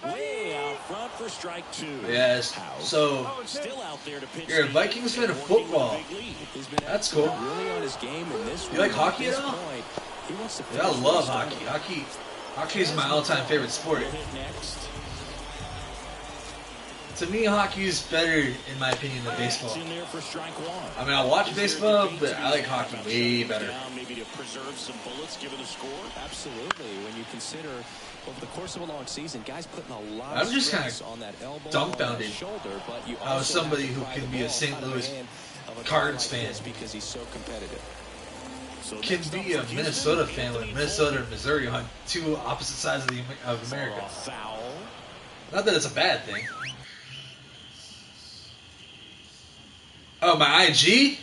Way out front for strike 2. Yes. So still out there to pitch. You're a Vikings fan of football. That's cool. Really on his game in this you like hockey at all? He wants to Yeah, I love hockey. Hockey is my all-time favorite sport. Next. To me, hockey is better, in my opinion, than baseball. In there for strike one. I mean, I watch baseball, but I like hockey way better. Maybe to preserve some bullets, given the score. Absolutely. When you consider over the course of a long season, guys putting a lot I'm of just stress on that elbow, dumbfounded. shoulder, but you I was also somebody have to who provide can the be a ball St. out of the Louis hand of a guy Cards like fan. this because he's so competitive. So Can be a Minnesota fan with Minnesota and Missouri on two opposite sides of America. Foul. Not that it's a bad thing. Oh, my IG?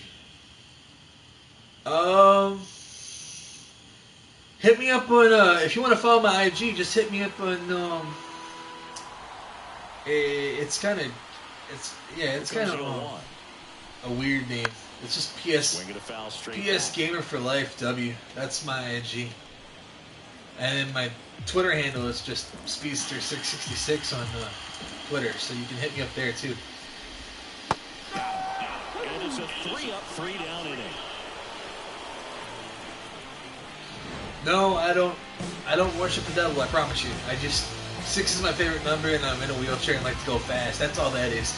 Hit me up on, if you want to follow my IG, just hit me up on, it's kind of a weird name. It's just PS Gamer for Life W. That's my IG. And then my Twitter handle is just Speedster666 on Twitter, so you can hit me up there too. And it's a 3-up, 3-down inning. No, I don't worship the devil, I promise you. 6 is my favorite number, and I'm in a wheelchair and like to go fast. That's all that is.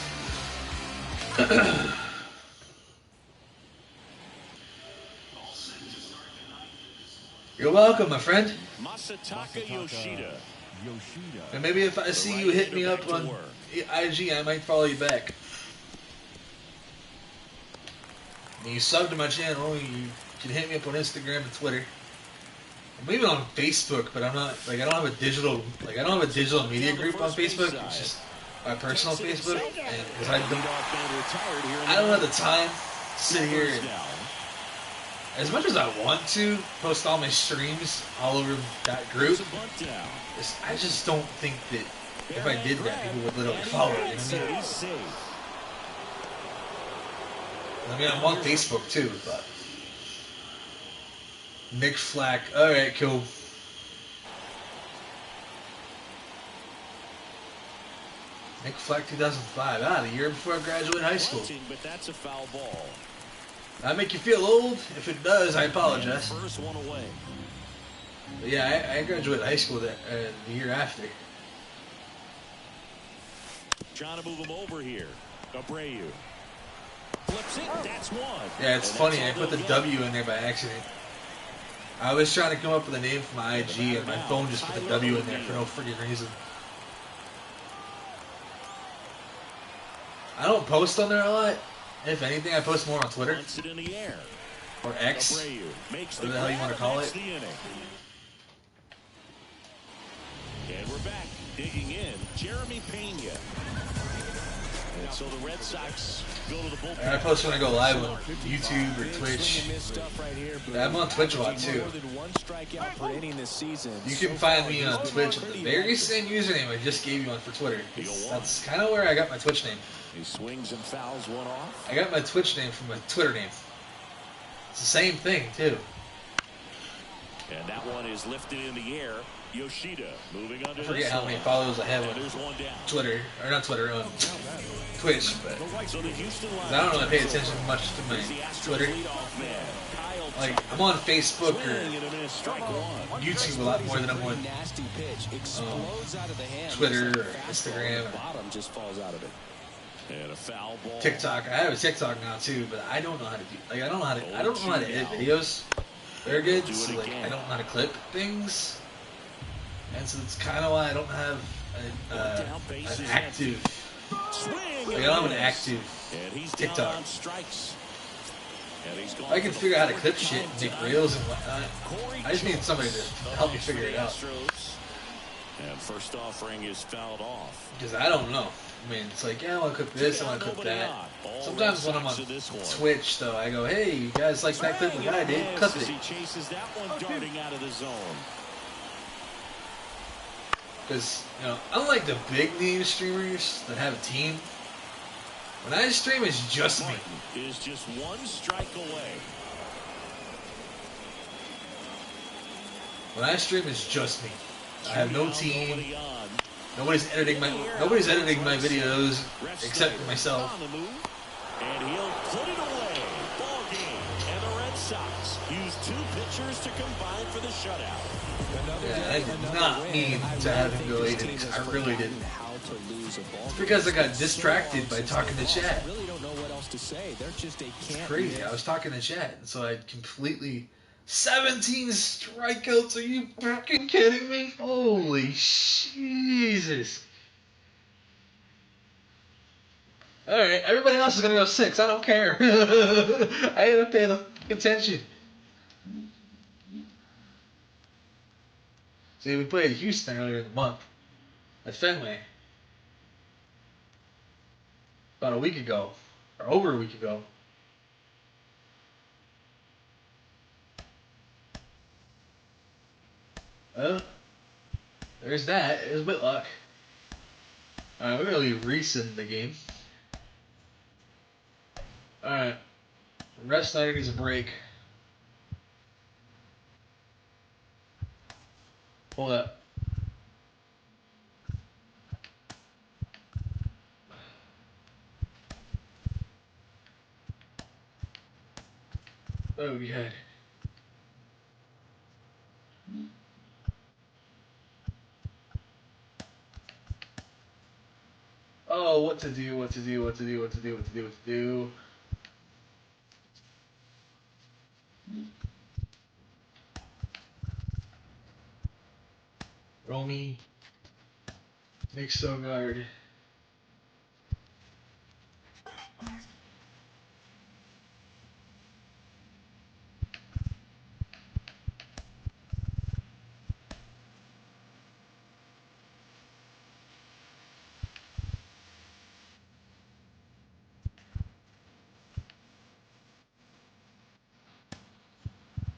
You're welcome, my friend. Masataka Yoshida. And maybe if I see you hit me up on IG, I might follow you back. And you sub to my channel, you can hit me up on Instagram and Twitter. I'm even on Facebook, but I'm not I don't have a digital media group on Facebook. It's just my personal Facebook, and because I don't have the time to sit here and, as much as I want to post all my streams all over that group, I just don't think that if I did that, people would literally follow it. You know what I mean? I'm on Facebook too, but Nick Flack. All right, cool. Nick Flack 2005. The year before I graduated high school. But that's a foul ball. That make you feel old? If it does, I apologize. First one away. But yeah, I graduated high school the year after. Trying to move him over here. Abreu. Flips it. That's one. Yeah, it's funny. I put the W in there by accident. I was trying to come up with a name for my IG, and my phone just put the W in there for no freaking reason. I don't post on there a lot. If anything, I post more on Twitter. Or X. Whatever the hell you want to call it. And we're back. Digging in. Jeremy Pena. And so the Red Sox go to the bullpen. And I post when I go live on YouTube or Twitch. I'm on Twitch a lot too. You can find me on Twitch with the very same username I just gave you on for Twitter. That's kind of where I got my Twitch name. He swings and fouls one off. I got my Twitch name from my Twitter name. It's the same thing too. And that one is lifted in the air. Yoshida moving under. I forget how many followers I have on Twitter, or not Twitter, on Twitch, but I don't really pay attention much to my Twitter. Like, I'm on Facebook or YouTube a lot more than I'm on Twitter or Instagram or TikTok. I have a TikTok now too, but I don't know how to do. Like, I don't know how to edit videos very good. So like, I don't know how to clip things. And so that's kind of why I don't have an active, I don't have an active TikTok. I can figure out how to clip shit and make reels and whatnot. I just need somebody to help me figure it out. And first offering is fouled off. Because I don't know. I mean, it's like, yeah, I want to clip this, I want to clip that. Sometimes when I'm on Twitch, though, I go, hey, you guys like that clip that I did? Clip it. He chases that one darting out of the zone. Because, you know, unlike the big name streamers that have a team, when I stream, it's just me. Is just one strike away. When I stream, it's just me. I have no team. Nobody's editing my videos except for myself. And he'll put it away. Ball game. And the Red Sox use two pitchers to combine for the shutout. Yeah, I did not mean to have him go 8 innings. I really didn't. It's because I got distracted by talking to chat. I really don't know what else to say. They're just a It's crazy. I was talking to chat, and so I completely 17 strikeouts. Are you fucking kidding me? Holy Jesus! All right, everybody else is gonna go 6. I don't care. I ain't gonna pay the attention. See, we played Houston earlier in the month at Fenway about a week ago, or over a week ago. Well, there's that. There's Whitlock. Alright, we're gonna leave Reese in the game. Alright. Rest Snyder needs a break. Hold up. Oh, God. Oh, what to do, what to do, what to do, what to do, what to do, what to do. Romy. Nick Sogard.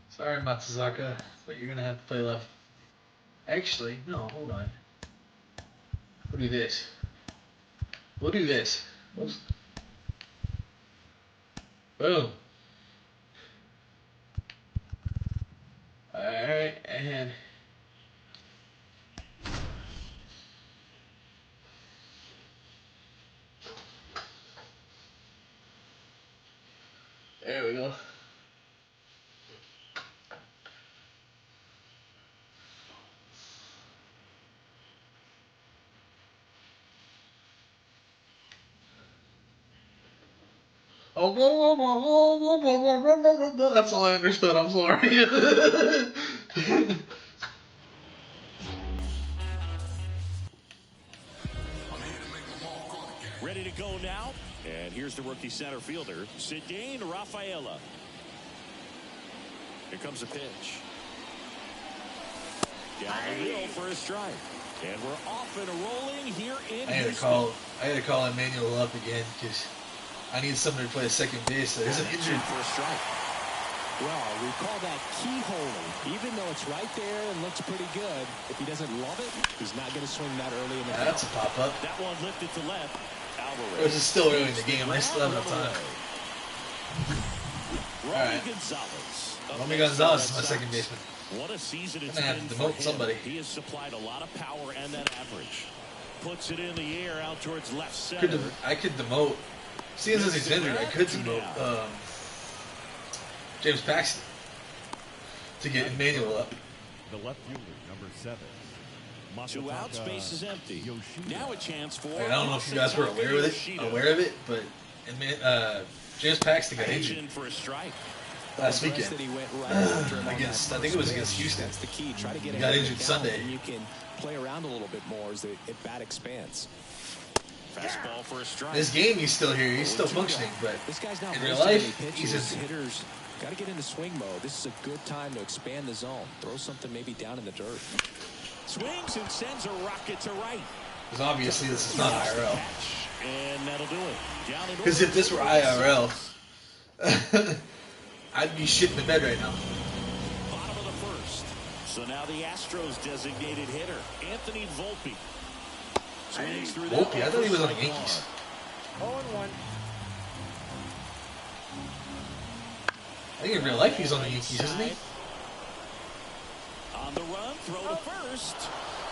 Sorry, Matsuzaka, but you're gonna have to play left. Actually, no, hold on. We'll do this. We'll do this. Whoops. Boom. Alright, and there we go. That's all I understood. I'm sorry. Ready to go now. And here's the rookie center fielder, Cedane Rafaela. Here comes a pitch. Down the middle for a strike. And we're off and rolling here in I had to call Emmanuel up again because I need somebody to play a second base that isn't injured. For a strike. Well, we call that keyholing. Even though it's right there and looks pretty good, if he doesn't love it, he's not going to swing that early in the game. That's a pop-up. That one lifted to left. This is still early in the game. I still have enough time. Alright. Romy Gonzalez is my second baseman. What a season it's I'm gonna have to demote somebody. He has supplied a lot of power and that average. Puts it in the air out towards left center. I could demote. Seeing as he's injured, I could demote James Paxton to get Emmanuel up. The left fielder, number 7. 2 outs, base is empty. Now a chance for. I don't know if you guys were aware of it, but James Paxton got injured for a strike last weekend against. I think it was against Houston. That's the key. Try to get he got injured Sunday. And you can play around a little bit more as the at-bat expands. Fastball for a strike. This game, he's still here. He's still functioning, but this guy's not in real life, pitches. he's in. Hitters got to get into swing mode. This is a good time to expand the zone. Throw something maybe down in the dirt. Swings and sends a rocket to right. Because obviously this is not IRL. And that'll do it. Because if this were IRL, I'd be shitting the bed right now. Bottom of the first. So now the Astros designated hitter, Anthony Volpe. Swings through that. Volpe, I thought he was on the Yankees. 0-1. I think in real life he's on the Yankees, isn't he? On the run, throw to first.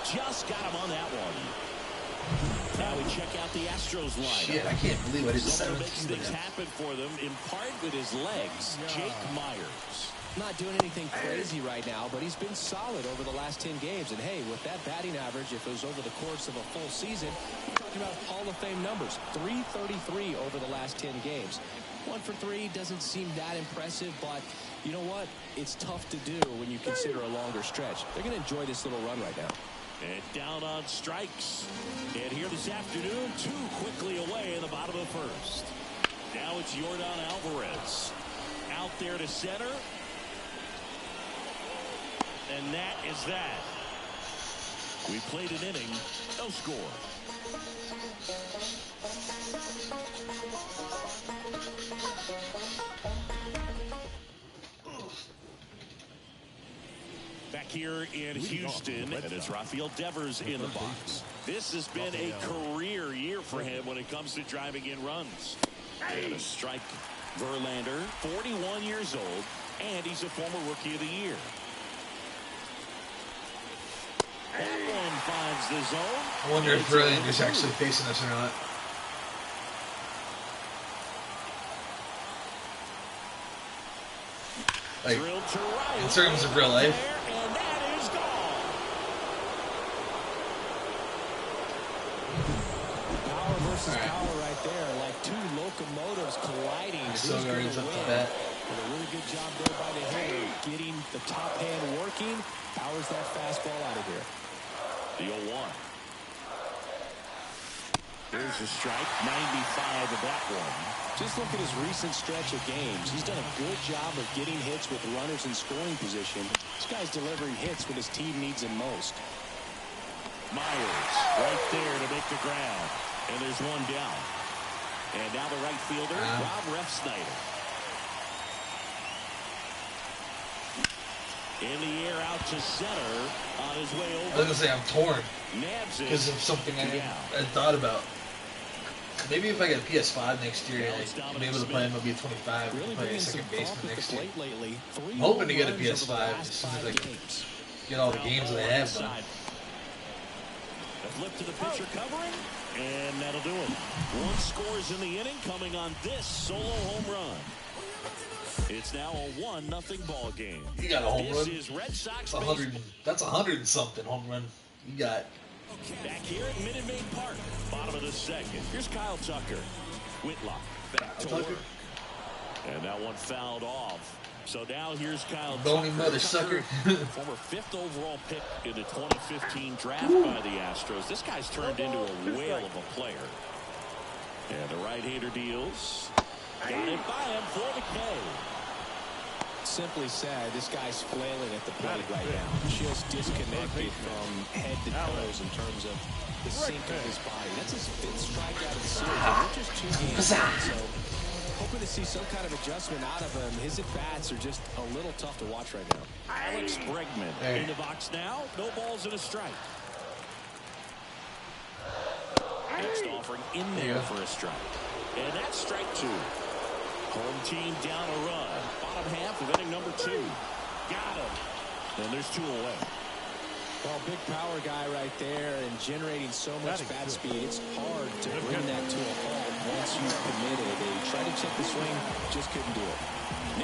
Just got him on that one. Now we check out the Astros lineup. Shit, I can't believe I did 17 makes things happen for them, in part with his legs. Jake Myers. Not doing anything crazy right now, but he's been solid over the last 10 games. And hey, with that batting average, if it was over the course of a full season, we're talking about Hall of Fame numbers. 333 over the last 10 games. 1 for 3 doesn't seem that impressive, but you know what? It's tough to do when you consider a longer stretch. They're going to enjoy this little run right now. And down on strikes. And here this afternoon, 2 quickly away in the bottom of the first. Now it's Yordan Alvarez. Out there to center. And that is that. We played an inning, no score. Back here in Houston, and it's Rafael Devers in the box. This has been a career year for him when it comes to driving in runs. And a strike. Verlander, 41 years old, and he's a former Rookie of the Year. That one finds the zone. I wonder if Verlander's actually facing us or not. Like, in terms of real life. And that is gone. Power versus power right there, like 2 locomotives colliding. So guards up to bat. And a really good job there by the hitter, getting the top hand working, powers that fastball out of here. The 0-1. There's a strike, 95 of that one. Just look at his recent stretch of games. He's done a good job of getting hits with runners in scoring position. This guy's delivering hits when his team needs him most. Myers right there to make the ground. And there's one down. And now the right fielder, Rob Refsnyder. In the air out to center on his way over. I was going to say I'm torn Nabs because of something I thought about. Maybe if I get a PS5 next year, I'll be able to play MLB 25 and play second baseman next year. I'm hoping to get a PS5 as soon as I can get all the games that I have done. A flip to the pitcher covering, and that'll do it. 1 scores in the inning coming on this solo home run. It's now a 1-0 ball game. You got a home run. This is Red Sox. That's 100 and something home run. You got. Back here at Minute Maid Park, bottom of the second. Here's Kyle Tucker. Whitlock back to work. And that one fouled off. So now here's Kyle Bony Tucker. mother sucker. Former 5th overall pick in the 2015 draft by the Astros. This guy's turned into a whale of a player. And the right-hander deals. Got it by him for the K. Simply said, this guy's flailing at the plate right now. Just disconnected from head to toes in terms of the sink of his body. That's his 5th strikeout of the series. We're just 2 games in, so hoping to see some kind of adjustment out of him. His at-bats are just a little tough to watch right now. Alex Bregman in the box now. No balls and a strike. Next offering in there for a strike. And that's strike 2. Home team down a run. Bottom half of inning number 2. Got him. And there's 2 away. Well, big power guy right there and generating so much bat speed. It's hard to bring that to a halt once you've committed. They tried to check the swing, just couldn't do it.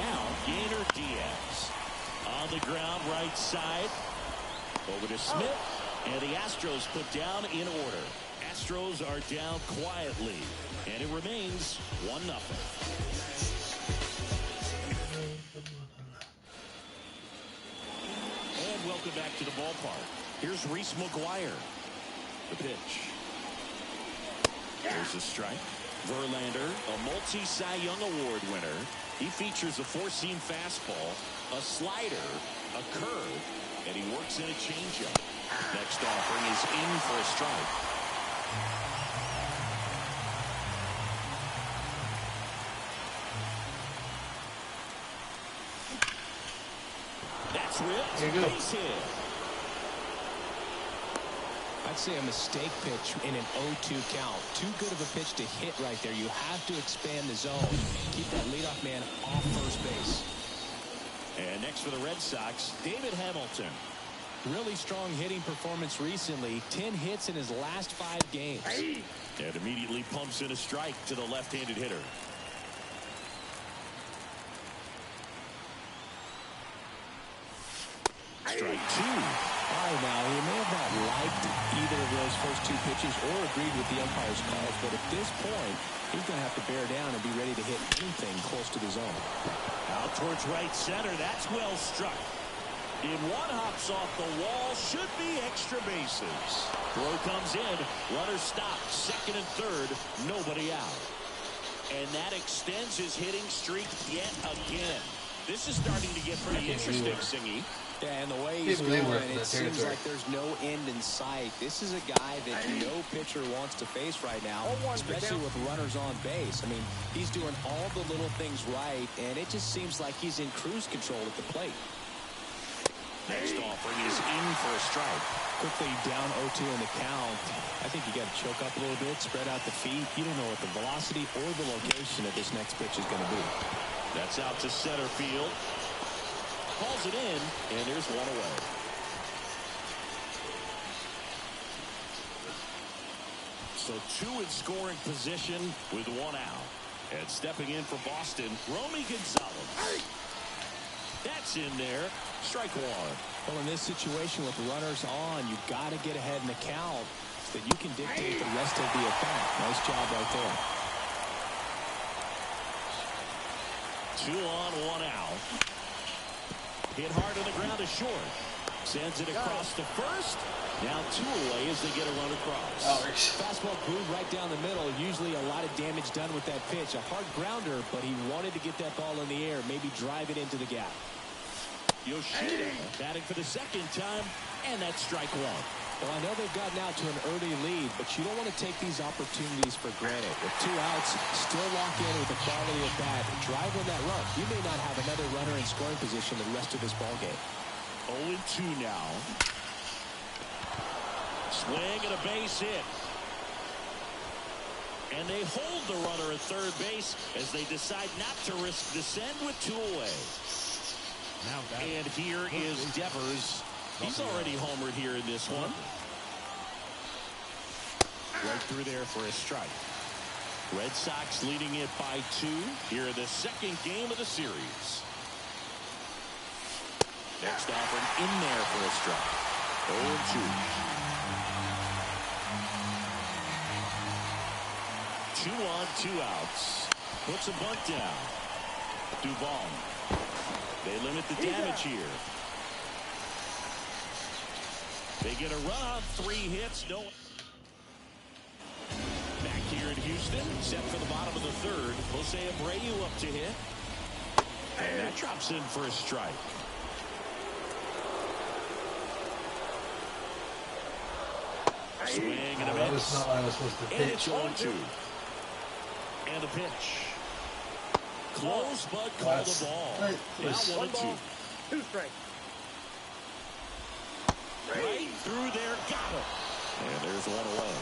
Now, Yainer Diaz on the ground right side. Over to Smith. And the Astros put down in order. Astros are down quietly. And it remains 1-0. And welcome back to the ballpark. Here's Reese McGuire. The pitch. There's a strike. Verlander, a multi-Cy Young Award winner. He features a 4-seam fastball, a slider, a curve, and he works in a changeup. Next offering is in for a strike. That's ripped. Base hit. I'd say a mistake pitch in an 0-2 count. Too good of a pitch to hit right there. You have to expand the zone. Keep that leadoff man off first base. And next for the Red Sox, David Hamilton. Really strong hitting performance recently. 10 hits in his last 5 games. And immediately pumps in a strike to the left-handed hitter. strike 2. All right, now, he may have not liked either of those first two pitches or agreed with the umpire's calls, but at this point, he's going to have to bear down and be ready to hit anything close to the zone. Out towards right center. That's well struck. In one, hops off the wall. Should be extra bases. Throw comes in. Runner stopped. Second and third. Nobody out. And that extends his hitting streak yet again. This is starting to get pretty interesting, Singy. Yeah, and the way he's going, it seems like there's no end in sight. This is a guy that no pitcher wants to face right now, especially with runners on base. I mean, he's doing all the little things right, and it just seems like he's in cruise control at the plate. Next offering is in for a strike. Quickly down 0-2 in the count. I think you got to choke up a little bit, spread out the feet. You don't know what the velocity or the location of this next pitch is going to be. That's out to center field. Calls it in, and there's one away. So two in scoring position with one out. And stepping in for Boston, Romy Gonzalez. That's in there. Strike one. Well, in this situation with runners on, you've got to get ahead in the count so that you can dictate the rest of the at-bat. Nice job right there. 2 on, 1 out. Hit hard on the ground to short. Sends it across to first. Now 2 away as they get a run across. Fastball groove right down the middle. Usually a lot of damage done with that pitch. A hard grounder, but he wanted to get that ball in the air, maybe drive it into the gap. Yoshida batting for the second time, and that's strike 1. Well, I know they've gotten out to an early lead, but you don't want to take these opportunities for granted. With 2 outs, still lock in with the quality of bat. Drive in that run. You may not have another runner in scoring position the rest of this ball game. 0-2 now. Swing and a base hit. And they hold the runner at third base as they decide not to risk the send with 2 away. And here is Devers. He's already homered here in this one. Right through there for a strike. Red Sox leading it by 2 here in the second game of the series. Next offering in there for a strike. 0-2. 2 on, 2 outs. Puts a bunt down. Duvall. They limit the damage here. They get a run on 3 hits. No. Back here in Houston, set for the bottom of the third. Jose Abreu up to hit. And that drops in for a strike. Swing and a miss. That's not what I was supposed to pitch. And it's 0-2. And the pitch. Close, but call the ball. Now 1-2. 2 strikes. Right through there, got it. And there's 1 away.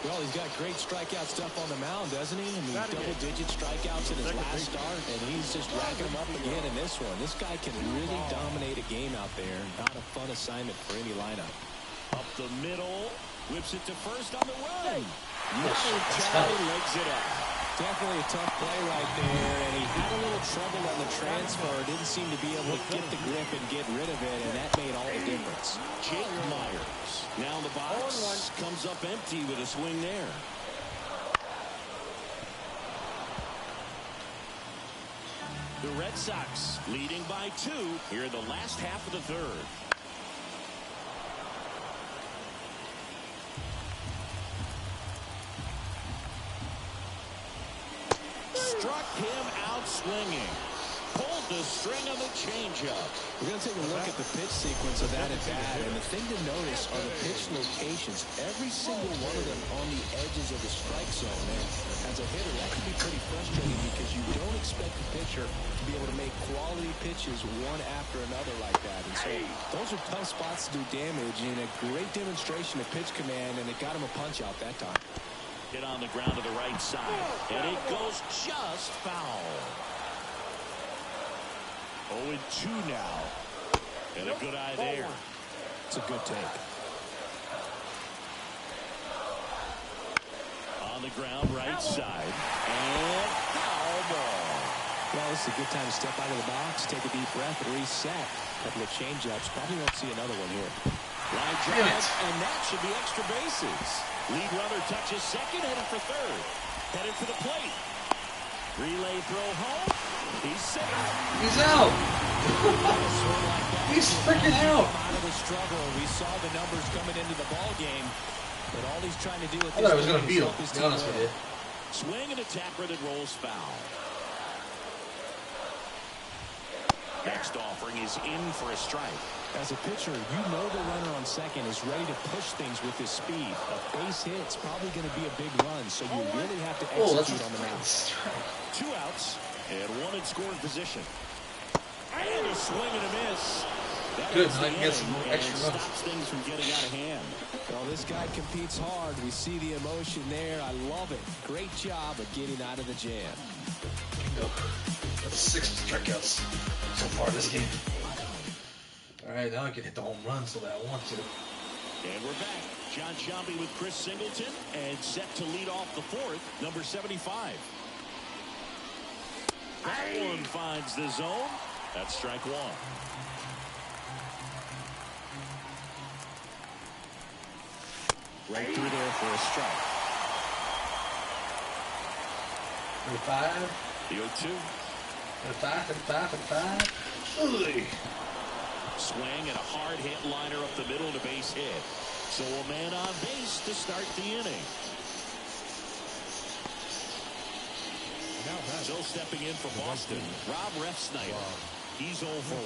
Well, he's got great strikeout stuff on the mound, doesn't he? I mean, double-digit strikeouts in his last start, and he's just racking them up again in this one. This guy can really dominate a game out there. Not a fun assignment for any lineup. Up the middle, whips it to first on the run. Legs it up. Definitely a tough play right there, and he had a little trouble on the transfer. Didn't seem to be able to get the grip and get rid of it, and that made all the difference. Jake Myers now in the box, comes up empty with a swing there. The Red Sox leading by 2 here in the last half of the third. Struck him out swinging. Pulled the string on the changeup. We're going to take a look at the pitch sequence of that at bat, and the thing to notice are the pitch locations. Every single one of them on the edges of the strike zone. And as a hitter, that can be pretty frustrating because you don't expect the pitcher to be able to make quality pitches one after another like that. And so those are tough spots to do damage, and a great demonstration of pitch command, and it got him a punch out that time. Hit on the ground to the right side, and it goes just foul. 0-2 now, and a good eye there. It's a good take. On the ground right side. And foul ball. Well, this is a good time to step out of the box, take a deep breath, and reset. A couple of change-ups. Probably won't see another one here. Line drive, and that should be extra bases. Lead runner touches second, headed for third. Headed for the plate. Relay throw home. He's safe. He's out. He's freaking out. Out of the struggle. We saw the numbers coming into the ball game, but all he's trying to do with I thought I was going to beat him, to be honest with you. Swing and a tapper that rolls foul. Next offering is in for a strike. As a pitcher, you know the runner on second is ready to push things with his speed. A base hit's probably going to be a big run, so you really have to execute on the mound. 2 outs and 1 in scoring position. And a swing and a miss. Good, so I can get some extra runs. Stops things from getting out of hand. Well, this guy competes hard. We see the emotion there. I love it. Great job of getting out of the jam. That's 6 strikeouts so far this game. Alright, now I can hit the home runs the way I want to. And we're back. John Sciambi with Chris Singleton, and set to lead off the 4th, number 75. That one finds the zone. That's strike 1. Right through there for a strike. 35. The 0-2. 35. Swing and a hard hit liner up the middle to base hit. So a man on base to start the inning. Still stepping in for Boston, Rob Refsnyder. He's 0 for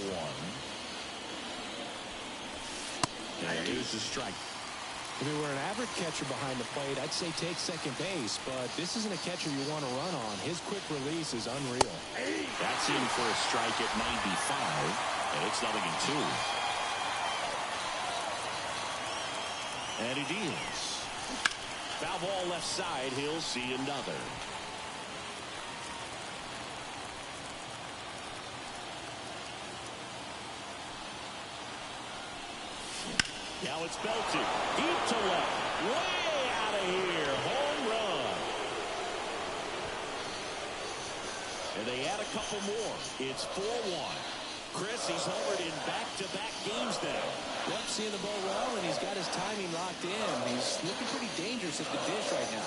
1. And here's the strike. If we were an average catcher behind the plate, I'd say take second base, but this isn't a catcher you want to run on. His quick release is unreal. That's in for a strike at 95, and it's 0-2. And he deals. Foul ball left side, he'll see another. Now it's belted. Deep to left. Way out of here. Home run. And they add a couple more. It's 4-1. Chris, he's homered in back-to-back games now. Yep, seeing the ball well, and he's got his timing locked in. He's looking pretty dangerous at the dish right now.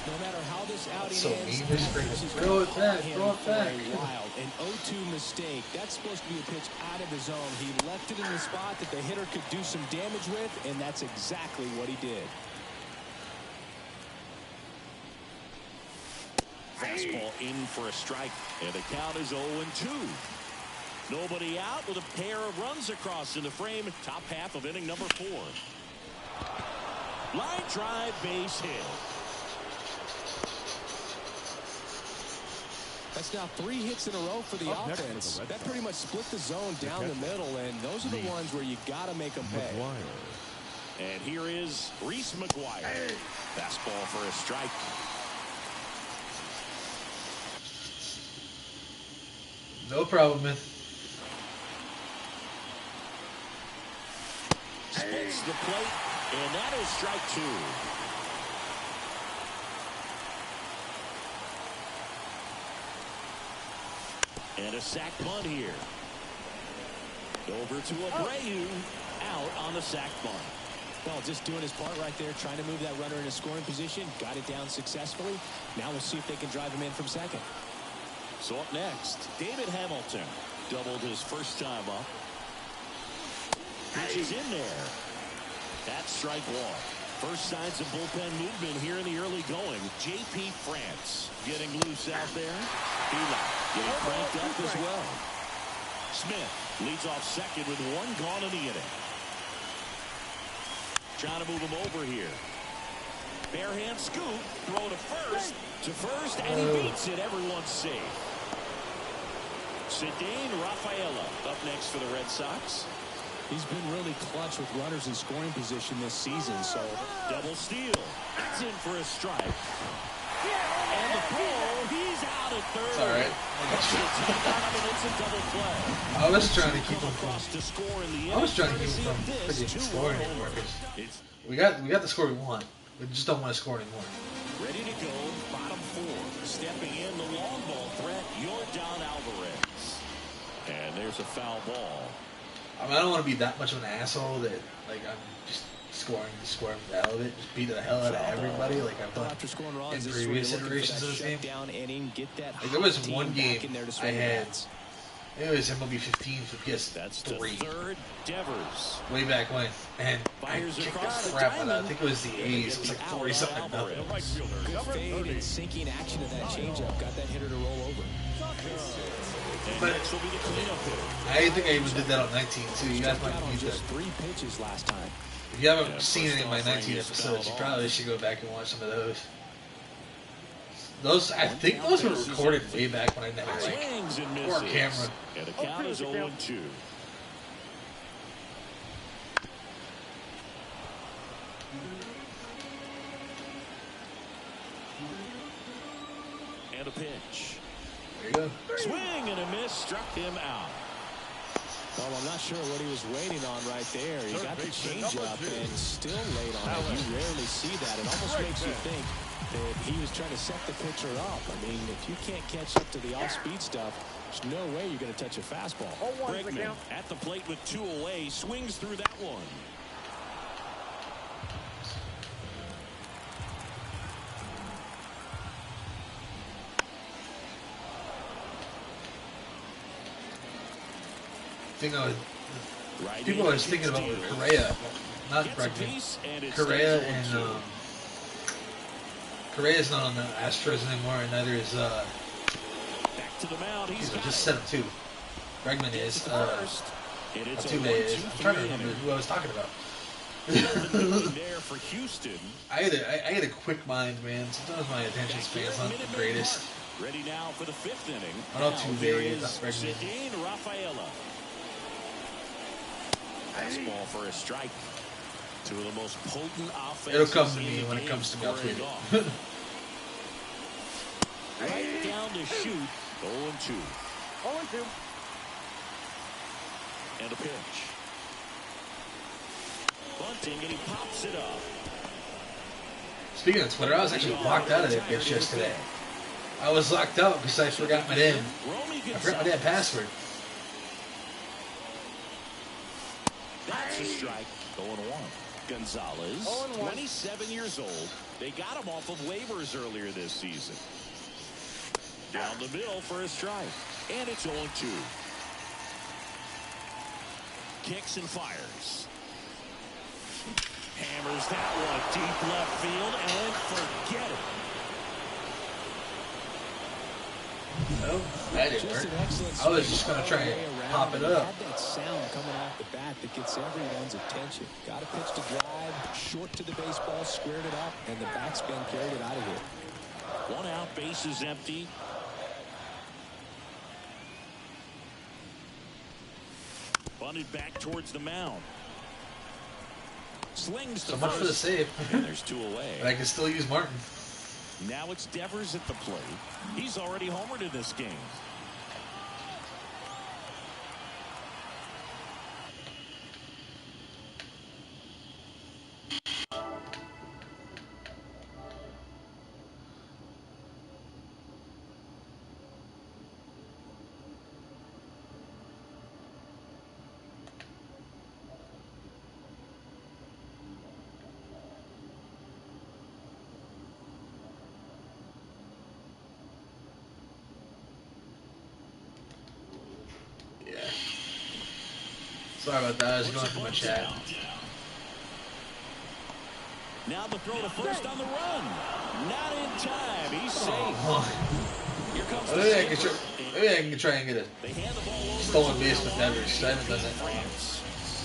No matter how this outing ends, throw it back. An 0-2 mistake. That's supposed to be a pitch out of the zone. He left it in the spot that the hitter could do some damage with, and that's exactly what he did. Fastball in for a strike, and the count is 0-2. Nobody out with a pair of runs across in the frame. Top half of inning number 4. Line drive, base hit. That's now 3 hits in a row for the offense. That pretty much split the zone down the middle, and those are the ones where you got to make them pay. And here is Reese McGuire. Fastball for a strike. No problem, man. Splits the plate, and that is strike 2. And a sac bunt here. Over to Abreu. Out on the sac bunt. Well, just doing his part right there, trying to move that runner in a scoring position. Got it down successfully. Now we'll see if they can drive him in from second. So up next, David Hamilton. Doubled his first time up. Pitch is in there. That's strike 1. First signs of bullpen movement here in the early going. J.P. France getting loose out there. Hela getting cranked up as well. Smith leads off second with 1 gone in the inning. Trying to move him over here. Bare hand scoop. Throw to first. And he beats it. Everyone's safe. Cedane Rafaela up next for the Red Sox. He's been really clutch with runners in scoring position this season, so double steal. That's in for a strike. And the throw, he's out at third. It's all right. It's a double play. I was trying to keep him across to score in the I was trying to keep him from freaking scoring anymore. We got the score we want. We just don't want to score anymore. Ready to go, bottom 4. stepping in, the long ball threat, Yordan Alvarez. And there's a foul ball. I mean, I don't want to be that much of an asshole that, like, I'm just scoring for the hell of it. Just beat the hell out of everybody, like I've done in previous iterations of this game. Like, there was one game I had, it was MLB 15 for PS3. That's the third. Devers. Way back when. And I kicked the crap out of it. I think it was the A's. It was like 40-something nothing. Good fade and sinking action of that changeup got that hitter to roll over. But I think I even did that on 19 too. You guys might need that. 3 pitches last time. If you haven't seen any of my 19 episodes, you probably should go back and watch some of those. Those, I think those were recorded way back when I never like or camera. And the count is 0-2. And a pitch. There you go. Swing and a miss, struck him out. Well, I'm not sure what he was waiting on right there. He got the changeup and still laid on it. You rarely see that. It almost makes you think that he was trying to set the pitcher up. I mean, if you can't catch up to the off-speed stuff, there's no way you're going to touch a fastball. Bregman at the plate with 2 away, swings through that one. People I was thinking about were Correa, not Bregman. Correa and Correa's not on the Astros anymore, and neither is back to the mound. He's just said him too. Bregman is Altuve is. I'm trying to remember who I was talking about. there for Houston. I had a quick mind, man. Sometimes my attention span's not the greatest. Ready now for the 5th inning. Altuve, not Bregman. Cedine Rafaela. Fastball for a strike. 2 of the most potent offenses. It'll come to me when it comes to me. I'll tweet it. Right down to shoot. 0-2. 0-2. And a pitch. Bunting, and he pops it up. Speaking of Twitter, I was actually locked out of that bitch yesterday. I was locked out because I forgot my damn password. That's a strike. 0-1. Gonzalez, 27 years old. They got him off of waivers earlier this season. Down the middle for a strike. And it's 0-2. Kicks and fires. Hammers that one deep left field and forget it. No, that didn't work. I was just going to try and pop it up. That sound coming off the bat that gets everyone's attention. Got a pitch to drive, short to the baseball, squared it up, and the backspin carried it out of here. 1 out, base is empty. Bunted back towards the mound. Slings so much for the save. And there's 2 away. But I can still use Martin. Now it's Devers at the plate. He's already homered in this game. Sorry about that. I was going through my chat. Now the throw to first on the run. Not in time. He's safe. Here comes the maybe I can try and get a stolen base with Devers. I haven't done that in a while.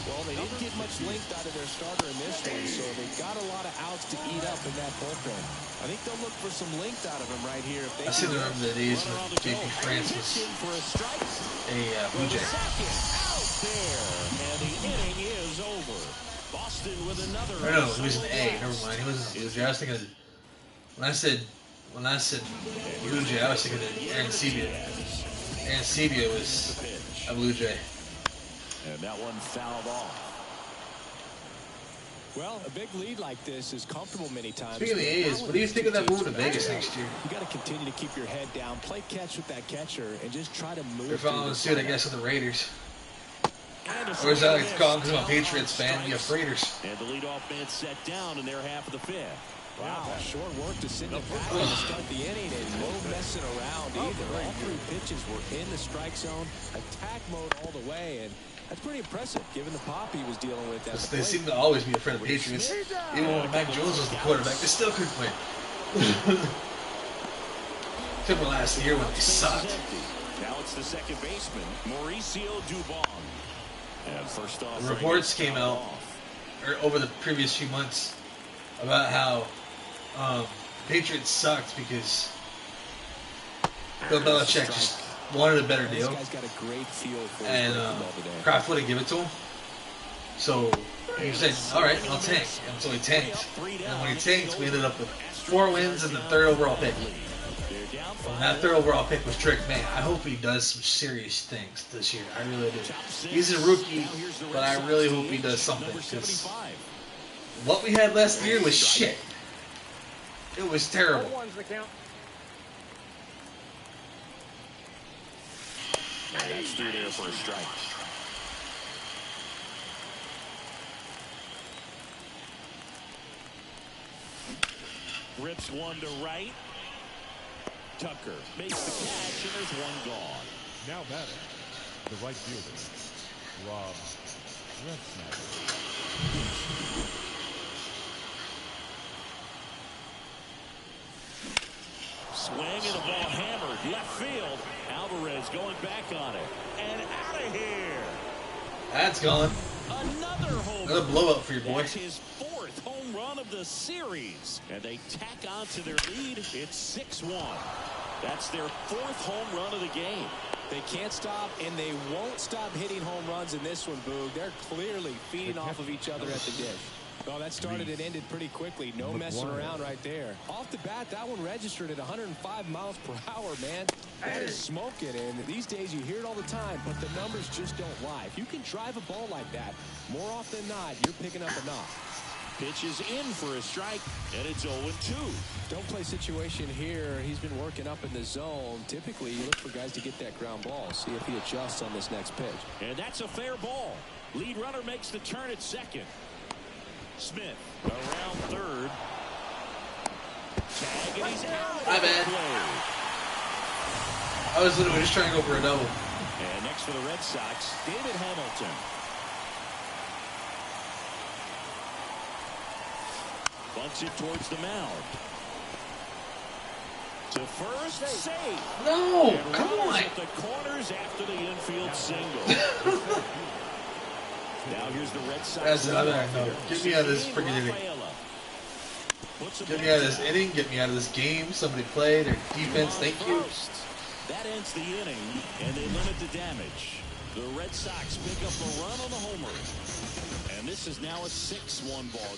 Well, they didn't get much length out of their starter in this one, so they got a lot of outs to eat up in that bullpen. I think they'll look for some length out of him right here. If they I seem to remember the days when JP France was a Blue Jay. There, and the inning is over. Boston with another. No, he was an A. Never mind. He wasn't a Blue Jay. I was thinking of, when I said Blue Jay, I was thinking of Aaron Sebia. Aaron Sebia was a Blue Jay. And that one fouled off. Well, a big lead like this is comfortable many times. Speaking of the A's, what do you think of that move to Vegas next year? You got to continue to keep your head down, play catch with that catcher, and just try to move. They're following suit, I guess, with the Raiders. Or is that like it's called because I'm a Patriots fan? You have Raiders. And the leadoff man set down in their half of the fifth. Wow, short work to send it back to start the inning, and no messing around either. All three pitches were in the strike zone, attack mode all the way, and that's pretty impressive given the pop he was dealing with. They seem to always be afraid of the Patriots. Even when Mac Jones was the quarterback, they still couldn't win. Except for last year when they sucked. Now it's the second baseman, Mauricio Dubon. And first off, the reports came out over the previous few months about how Patriots sucked because Bill Belichick just wanted a better deal, and Kraft wouldn't give it to him. So he said, "All right, I'll tank." And so he tanked. And when he tanked, we ended up with 4 wins and the 3rd overall pick. And that 3rd overall pick was Drake May. I hope he does some serious things this year. I really do. He's a rookie, but I really hope he does something, because what we had last year was shit. It was terrible. And that's through there for a strike. Rips one to right. Tucker makes the catch, and there's one gone. Now batting, the right fielder, Rob Refsnyder. Swing and the ball hammered left field. Alvarez going back on it. And out of here. That's gone. Another blowout for your boy. That's his 4th home run of the series. And they tack on to their lead. It's 6-1. That's their 4th home run of the game. They can't stop, and they won't stop hitting home runs in this one, Boog. They're clearly feeding off of each other at the dish. Well, that started and ended pretty quickly. No messing around right there. Off the bat, that one registered at 105 miles per hour, man. That is smoking, and these days you hear it all the time, but the numbers just don't lie. If you can drive a ball like that, more often than not, you're picking up enough. Pitch is in for a strike, and it's 0-2. Don't play situation here. He's been working up in the zone. Typically, you look for guys to get that ground ball. See if he adjusts on this next pitch. And that's a fair ball. Lead runner makes the turn at second. Smith around third. Tag, and he's out. My bad. I was literally just trying to go for a double. And next for the Red Sox, David Hamilton. Bunts it towards the mound. To first, safe. No, and come on. At the corners after the infield single. Now here's the Red Sox. That's another note. Get me out of this freaking inning. Get me out of this inning. Get me out of this game. Somebody play their defense. Thank you. That ends the inning, and they limit the damage. The Red Sox pick up a run on the homer. And this is now a 6-1 ball.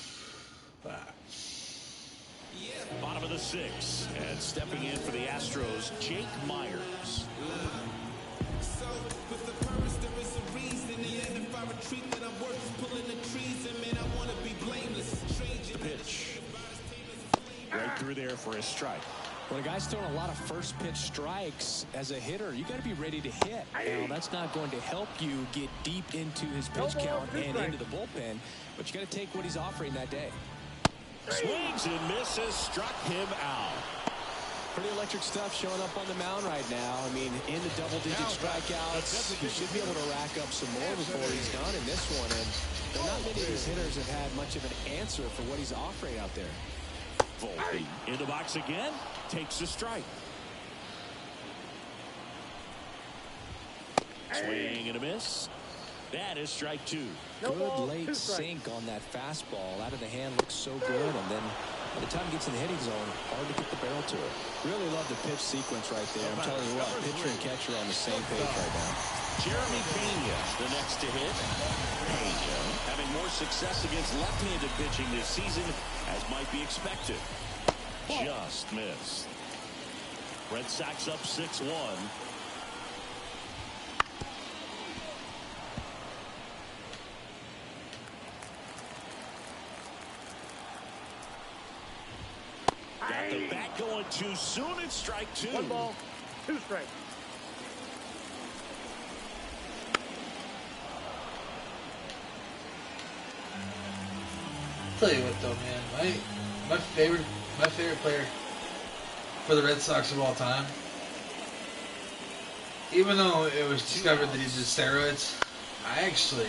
Bottom of the 6th. And stepping in for the Astros, Jake Myers. The pitch. Right through there for a strike. When a guy's throwing a lot of first pitch strikes as a hitter, you got to be ready to hit. Now, that's not going to help you get deep into his pitch count and into the bullpen, but you got to take what he's offering that day. Swings and misses, struck him out. Pretty electric stuff showing up on the mound right now. I mean, in the double-digit strikeouts, he should be able to rack up some more before he's done in this one. And not many of these hitters have had much of an answer for what he's offering out there. Volpe in the box again, takes a strike. Swing and a miss. That is strike 2. Good late sink on that fastball. Out of the hand looks so good, and then by the time he gets in the hitting zone, hard to get the barrel to it. Really love the pitch sequence right there. I'm telling you what, pitcher and catcher are on the same page right now. Jeremy Pena, the next to hit. Pena having more success against left-handed pitching this season, as might be expected. Just missed. Red Sox up 6-1. too soon. It's strike two. 1 ball, 2 strikes. Tell you what though, man, my favorite player for the Red Sox of all time, even though it was discovered that he did steroids, I actually,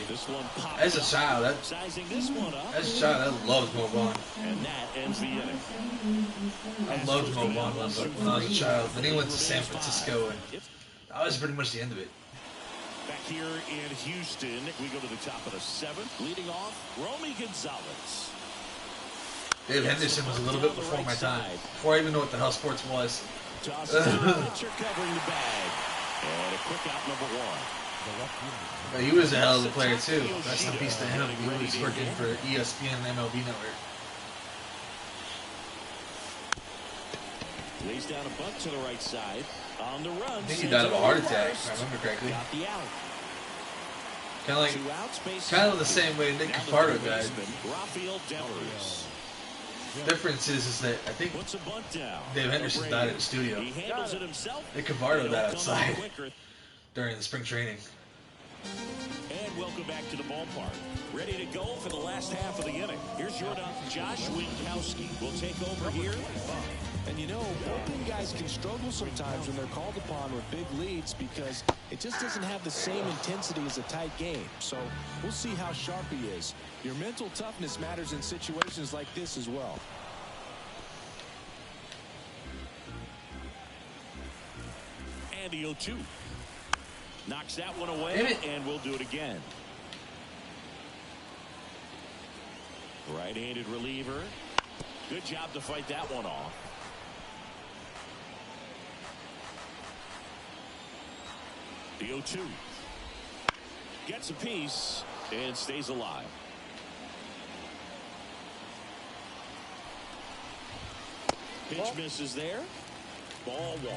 as a child, I loved Mo Vaughn. And that ends the inning. I loved Mo Vaughn when I was a child. Then he went to San Francisco, and that was pretty much the end of it. Back here in Houston, we go to the top of the 7th. Leading off, Romy Gonzalez. Dave Henderson was a little bit before my time. Before I even knew what the hell sports was. Tosses to the pitcher covering the bag. And a quick out, number 1. But he was a hell of a player too. Rest in peace to him. He was working for ESPN and MLB Network. Lays down a bunt to the right side. On the run. I think he died of a heart attack, if I remember correctly. Got the out. Kind of the same way Nick Cafardo died. Rafael Devers. Difference is that I think Dave Henderson died in the studio. He handles it himself. Nick Cafardo died outside during the spring training. And welcome back to the ballpark. Ready to go for the last half of the inning. Here's your Josh Winkowski. Will take over here. And you know, bullpen guys can struggle sometimes when they're called upon with big leads because it just doesn't have the same intensity as a tight game. So we'll see how sharp he is. Your mental toughness matters in situations like this as well. And the 0-2. Knocks that one away, and we'll do it again. Right-handed reliever. Good job to fight that one off. The 0-2. Gets a piece and stays alive. Pitch misses there. Ball 1.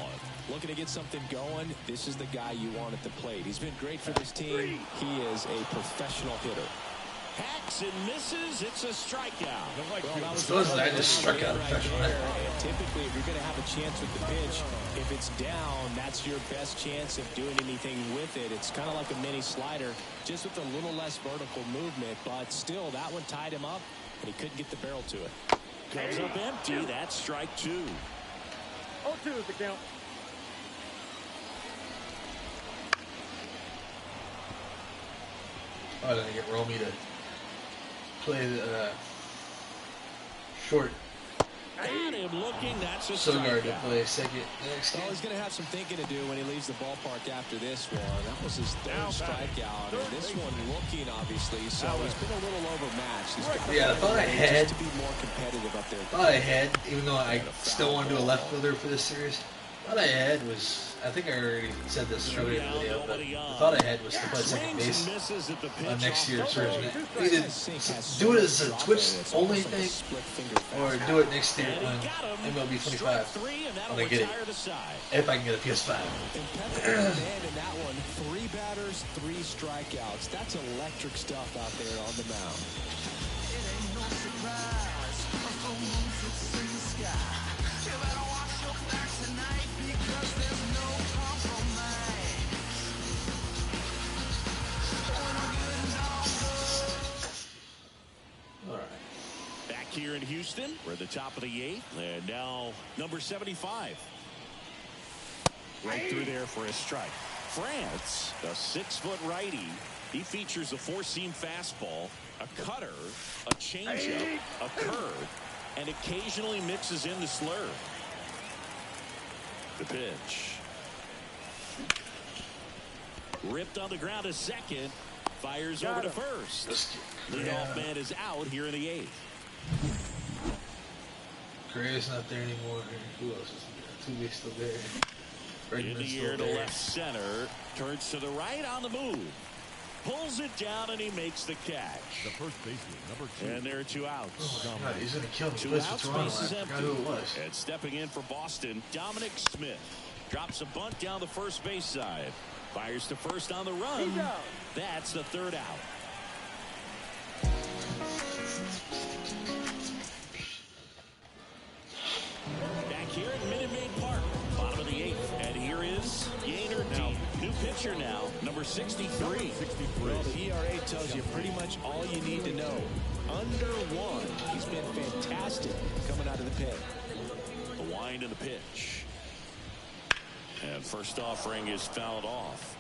Looking to get something going. This is the guy you want at the plate. He's been great for this team. He is a professional hitter. Hacks and misses. It's a strikeout. I just struck out professionally. Typically, if you're going to have a chance with the pitch, if it's down, that's your best chance of doing anything with it. It's kind of like a mini slider, just with a little less vertical movement. But still, that one tied him up, and he couldn't get the barrel to it. Comes up empty. That's strike 2. 0-2 is the count. I didn't get Romy to play the short. Got him looking. That's a Sogard to play second next game. Well, he's going to have some thinking to do when he leaves the ballpark after this one. That was his 3rd strikeout. And this one looking, obviously, so he's been a little overmatched. Yeah, I thought I had to be more competitive up there. Even though I still want to do a left fielder for this series, thought I had was, I think I already said this earlier in the video, but the thought I had was to play second base on next year's version. Either do it as a Twitch only thing, or do it next year on MLB 25 when I get it, if I can get a PS5. And that one, 3 batters, 3 strikeouts. That's electric stuff out there on the mound. It ain't no surprise. In the sky. You better watch your back tonight because there's no compromise. All right. Back here in Houston, we're at the top of the 8th, and now number 75. Right through there for a strike. France, a 6-foot righty. He features a 4-seam fastball, a cutter, a changeup, a curve, and occasionally mixes in the slurve. The pitch. Ripped on the ground to second. Fires over to first. Leadoff man is out here in the 8th. Gray's not there anymore. Who else is there? Tuve's still there. In the air to left center. Turns to the right on the move. Pulls it down and he makes the catch. The first baseman, number 2. And there are 2 outs. Oh my God, he's gonna kill me. 2 outs, base is empty. Who it was. And stepping in for Boston, Dominic Smith drops a bunt down the first base side. Fires to first on the run. That's the 3rd out. Back here at Minute catcher now, number 63. Well, the ERA tells you pretty much all you need to know. Under 1. He's been fantastic coming out of the pit. The wind and the pitch. And first offering is fouled off.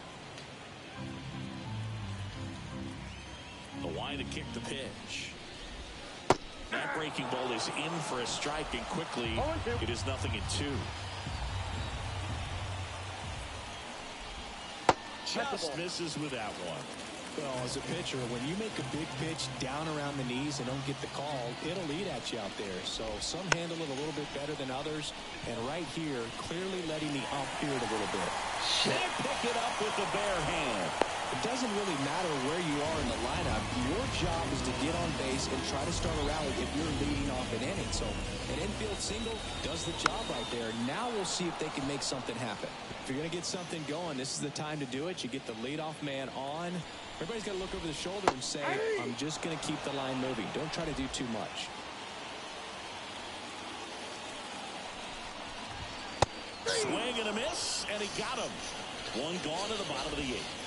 The wind to kick the pitch. That breaking ball is in for a strike, and quickly it is 0-2. Just misses with that one. Well, as a pitcher, when you make a big pitch down around the knees and don't get the call, it'll eat at you out there. So some handle it a little bit better than others. And right here, clearly letting the ump hear it a little bit. Can't pick it up with the bare hand. It doesn't really matter where you are in the lineup. Your job is to get on base and try to start a rally if you're leading off an inning. So an infield single does the job right there. Now we'll see if they can make something happen. If you're going to get something going, this is the time to do it. You get the leadoff man on. Everybody's got to look over the shoulder and say, I'm just going to keep the line moving. Don't try to do too much. Swing and a miss, and he got him. One gone to the bottom of the 8th.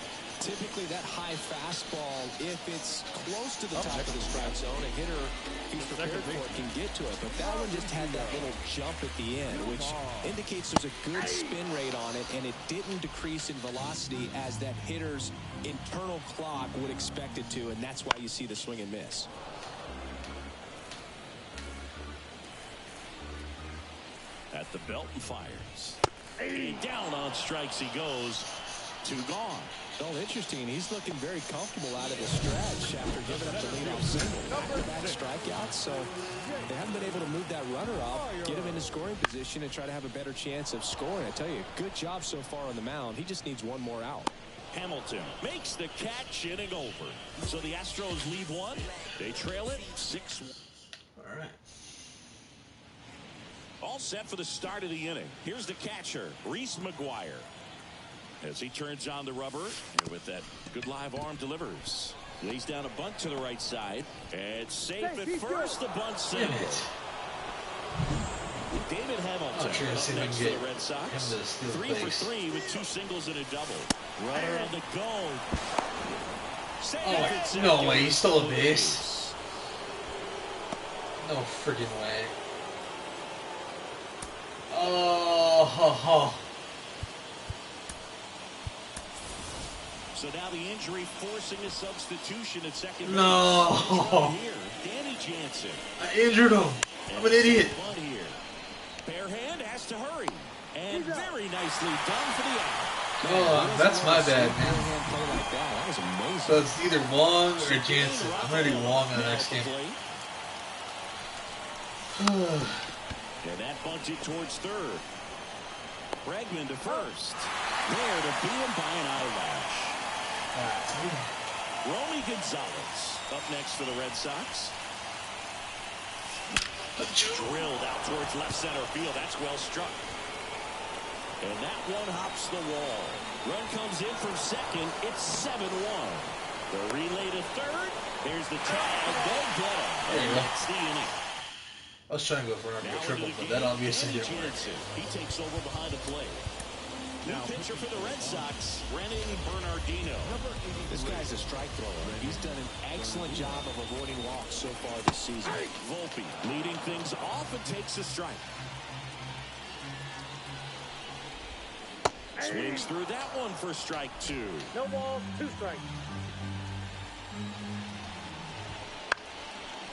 Typically that high fastball, if it's close to the top of the strike zone, a hitter, if he's prepared for it, can get to it. But that one just had that little jump at the end, which indicates there's a good spin rate on it, and it didn't decrease in velocity as that hitter's internal clock would expect it to, and that's why you see the swing and miss. At the belt and fires. And down on strikes he goes. 2 gone. Oh, interesting. He's looking very comfortable out of the stretch after giving up the leadoff single. Back-to-back strikeouts, so they haven't been able to move that runner up, get him into scoring position, and try to have a better chance of scoring. I tell you, good job so far on the mound. He just needs one more out. Hamilton makes the catch, inning over. So the Astros lead 1. They trail it 6-1. All right. All set for the start of the inning. Here's the catcher, Reese McGuire. As he turns on the rubber, and with that good live arm delivers. Lays down a bunt to the right side. And safe at first, the bunt single. David Hamilton sure up see next if to we the can Red Sox. get him to steal 3 the for base. 3 with 2 singles and a double. Runner on the go. Safe Oh, at second. no way, he stole a base. No friggin' way. Oh, So now the injury forcing a substitution at second base. No. Here, Danny Jansen. I injured him. I'm an idiot. Fun here. Bare hand has to hurry. And very nicely done for the out. Oh, that's my bad, man. Like that was amazing. So it's either Wong or Jansen. I'm ready to Wong in the next game. And that bunted towards third. Bregman to first. There to beat him by an eyelash. Romy Gonzalez up next for the Red Sox. Drilled out towards left center field. That's well struck. And that one hops the wall. Run comes in from second. It's 7-1. The relay to third. There's the tag. They get him. And that's the inning. I was trying to go for an triple, but that obviously didn't work. He takes over behind the plate. New pitcher for the Red Sox, Brennan Bernardino. This guy's a strike thrower. He's done an excellent job of avoiding walks so far this season. Volpe leading things off and takes a strike. Swings through that one for strike 2. No balls, 2 strikes.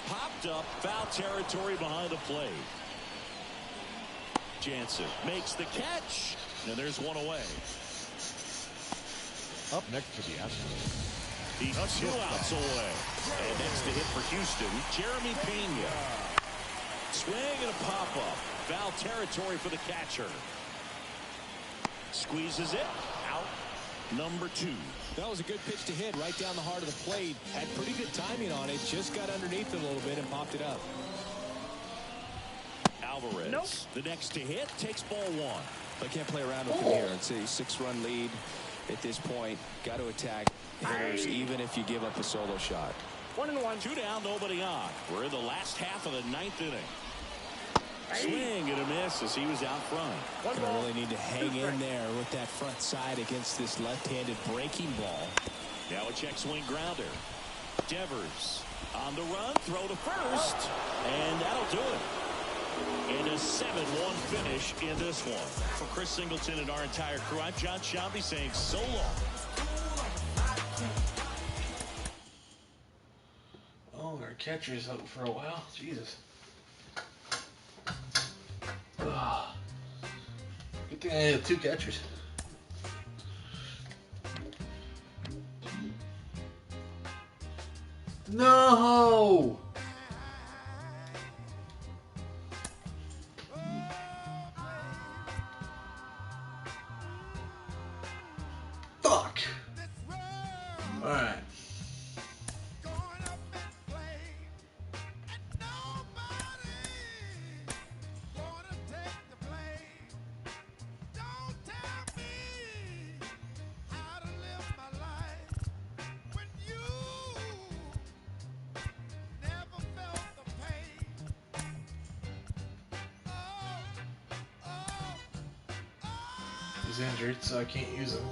Popped up, foul territory behind the plate. Jansen makes the catch, and there's one away. Up next for the Astros. He's 2 outs away. And next to hit for Houston, Jeremy Pena. Swing and a pop-up. Foul territory for the catcher. Squeezes it. Out. Number 2. That was a good pitch to hit right down the heart of the plate. Had pretty good timing on it. Just got underneath it a little bit and popped it up. Alvarez, the next to hit, takes ball 1. They can't play around with him here. It's a 6-run lead at this point. Got to attack hitters even if you give up a solo shot. 1-1. 2 down, nobody on. We're in the last half of the 9th inning. Swing and a miss as he was out front. Gonna really need to hang in there with that front side against this left-handed breaking ball. Now a check swing grounder. Devers on the run, throw to first, and that'll do it. And a 7-1 finish in this one. For Chris Singleton and our entire crew, I'm John Shambi saying so long. Oh, our catcher's out for a while. Jesus. Ugh. Good thing I had 2 catchers. No! Fuck! Alright. He's injured, so I can't use him.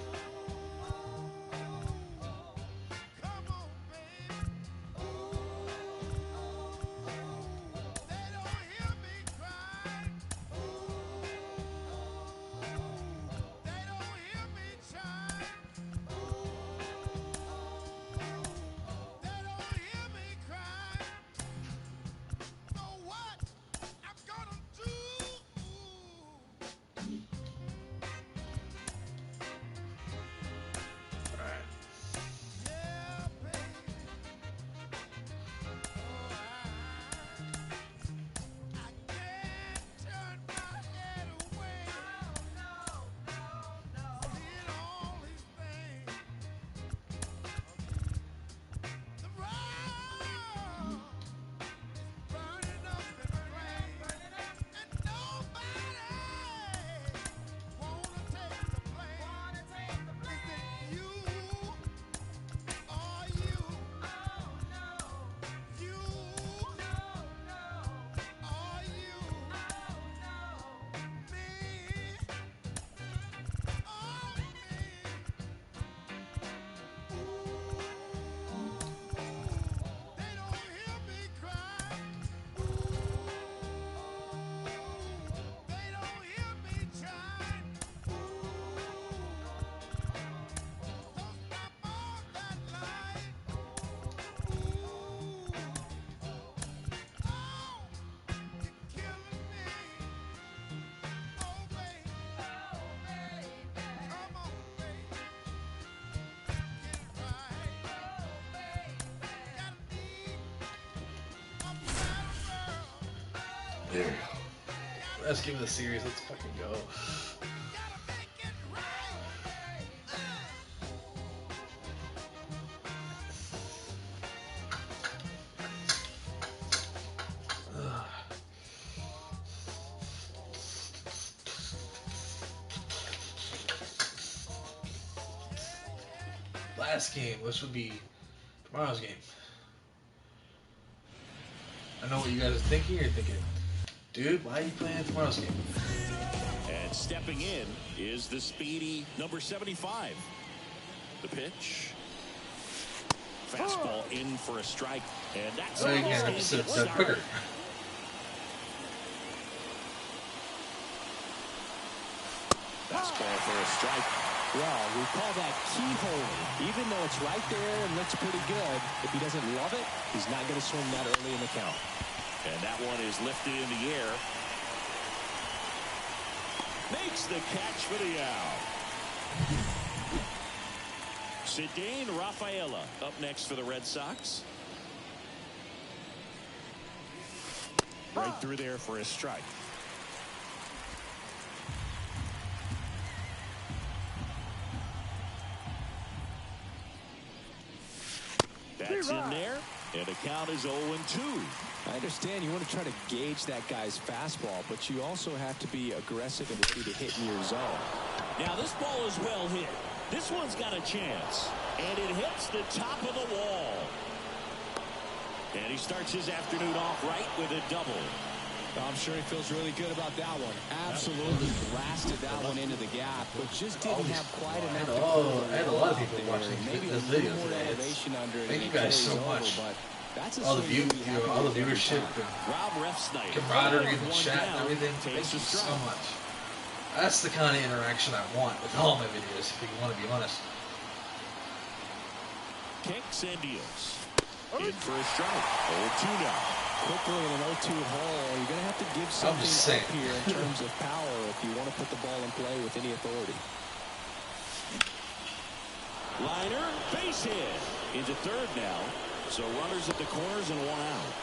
There we go. Last game of the series. Let's fucking go. Last game, which would be tomorrow's game. I know what you guys are thinking. You're thinking, dude, why are you playing tomorrow's game? And stepping in is the speedy number 75. The pitch. Fastball in for a strike. And that's you can't have to quicker. Fastball for a strike. Well, we call that keyhole. Even though it's right there and looks pretty good, if he doesn't love it, he's not going to swing that early in the count. And that one is lifted in the air. Makes the catch for the out. Cedane Rafaela up next for the Red Sox. Right through there for a strike. That's in there, and the count is 0-2. I understand you want to try to gauge that guy's fastball, but you also have to be aggressive and to see the hit in your zone. Now this ball is well hit. This one's got a chance, and it hits the top of the wall. And he starts his afternoon off right with a double. I'm sure he feels really good about that one. Absolutely blasted that one into the gap, but just didn't have quite enough. I had a lot of people watching this video today. Thank you guys so much. All the viewership, and camaraderie in the chat and everything. Thank you so much. That's the kind of interaction I want with all my videos, if you want to be honest. Kicks and deals. In for a strike. 0-2 now. Quickly in an 0-2 hole, you're going to have to give something up here in terms of power if you want to put the ball in play with any authority. Liner, base hit. Into third now. So runners at the corners and one out.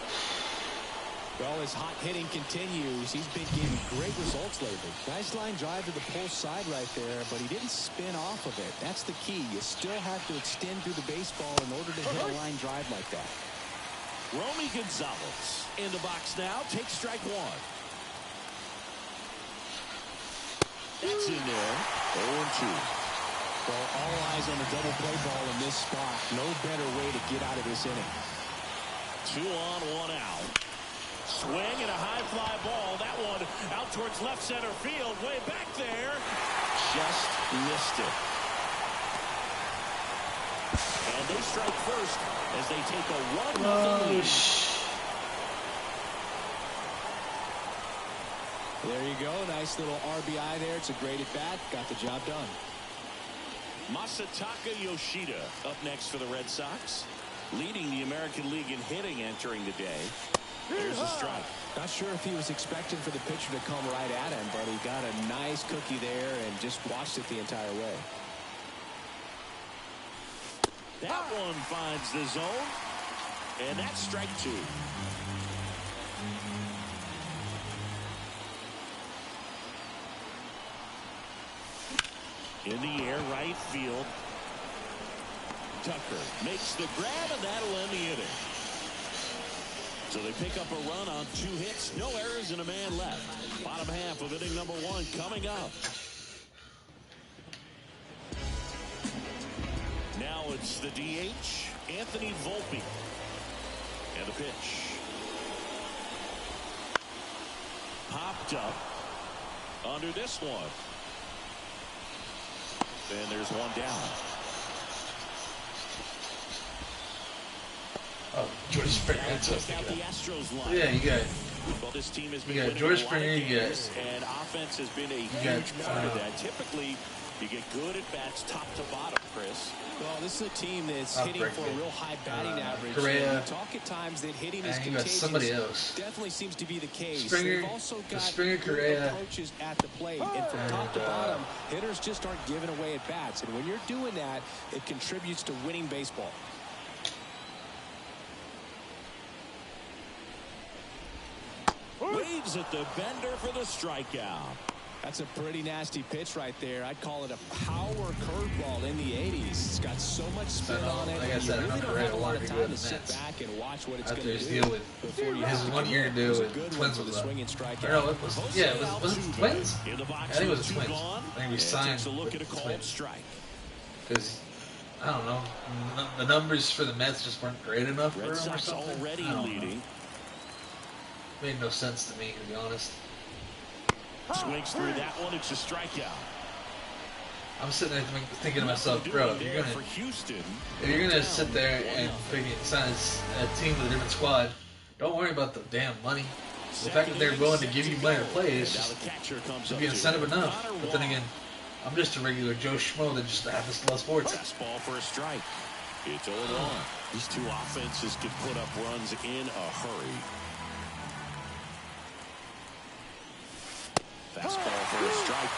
Well, his hot hitting continues. He's been getting great results lately. Nice line drive to the pull side right there, but he didn't spin off of it. That's the key. You still have to extend through the baseball in order to hit a line drive like that. Romy Gonzalez in the box now. Takes strike one. That's in there. 0-2. Well, all eyes on the double play ball in this spot. No better way to get out of this inning. 2 on, 1 out. Swing and a high fly ball. That one out towards left center field. Way back there. Just missed it. And they strike first as they take a 1-0 lead. There you go. Nice little RBI there. It's a great at bat. Got the job done. Masataka Yoshida up next for the Red Sox. Leading the American League in hitting entering the day. There's a strike. Not sure if he was expecting for the pitcher to come right at him, but he got a nice cookie there and just watched it the entire way. That one finds the zone, and that's strike 2. In the air, right field. Tucker makes the grab, and that'll end the inning. So they pick up a run on 2 hits, no errors, and a man left. Bottom half of inning number 1 coming up. Now it's the DH, Anthony Volpe. And the pitch. Popped up under this one. And there's one down. Oh, George Springer. That's what I was thinking of. Yeah, you got. Well, this team has been George Springer. You got. And offense has been a huge part of that. Typically, you get good at bats top to bottom, Chris. Well, this is a team that's hitting for a real high batting average. Correa. Talk at times that hitting is contagious. Got somebody else. Definitely seems to be the case. Springer. They've also got Springer, Correa. approaches at the plate, and from top to bottom, hitters just aren't giving away at bats. And when you're doing that, it contributes to winning baseball. Waves at the bender for the strikeout. That's a pretty nasty pitch right there. I'd call it a power curveball in the 80s. It's got so much spin on it. Like I said, you really don't have a lot of time to sit Mets. back and watch what it's going After to his do. deal with his 1 year to do with Twins with swing and strike. I don't know, was it Twins? I think it was Twins. I think we signed with Twins. Because, I don't know, the numbers for the Mets just weren't great enough for him or something. Already I don't leading. know. Made no sense to me, to be honest. Swings through that one. It's a strikeout. I'm sitting there thinking to myself, bro, if you're gonna sit there and sign a team with a different squad, don't worry about the damn money. The fact that they're willing to give you money to play is just should be incentive enough. But then again, I'm just a regular Joe Schmo that just happens to love sports. Fastball for a strike. It's 0-1. These two offenses can put up runs in a hurry. Fastball for a strike.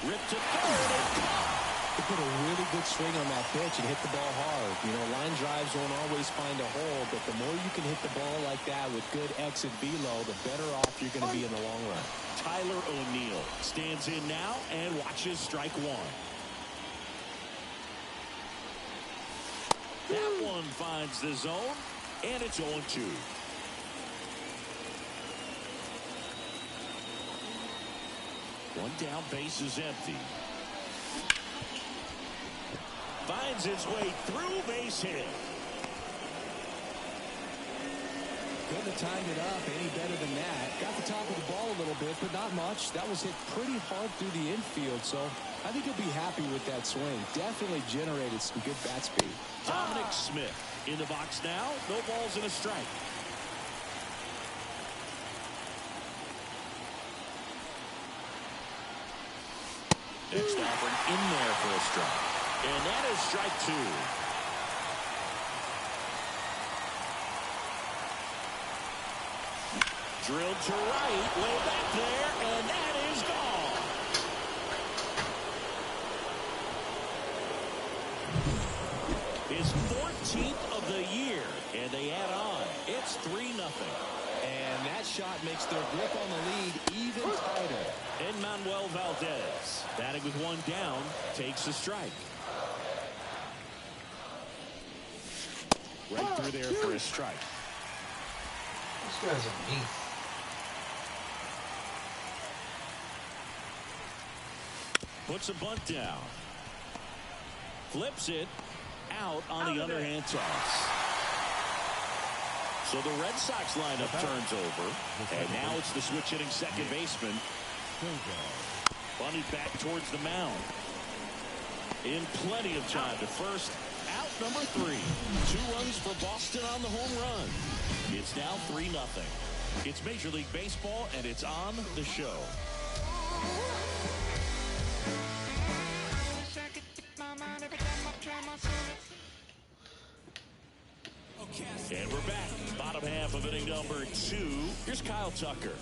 Ripped to third. He put a really good swing on that pitch and hit the ball hard. You know, line drives won't always find a hole, but the more you can hit the ball like that with good exit velo, the better off you're going to be in the long run. Tyler O'Neill stands in now and watches strike 1. That one finds the zone, and it's 0-2. One down, base is empty. finds its way through, base hit. Couldn't have timed it up any better than that. Got the top of the ball a little bit, but not much. That was hit pretty hard through the infield, so I think he'll be happy with that swing. Definitely generated some good bat speed. Dominic Smith in the box now. No balls and a strike. Next offering in there for a strike. And that is strike two. Drilled to right, way back there, and that is gone. His 14th of the year, and they add on. It's 3-0. And that shot makes their grip on the lead even tighter. And Manuel Valdez, batting with one down, takes a strike. Right through there for a strike. These guys are mean. Puts a bunt down. Flips it out on the underhand toss. So the Red Sox lineup turns over. And now it's the switch hitting second baseman. Bunted back towards the mound. In plenty of time to first. Out number 3. 2 runs for Boston on the home run. It's now 3-0. It's Major League Baseball, and it's on the show. And we're back. Bottom half of inning number 2. Here's Kyle Tucker.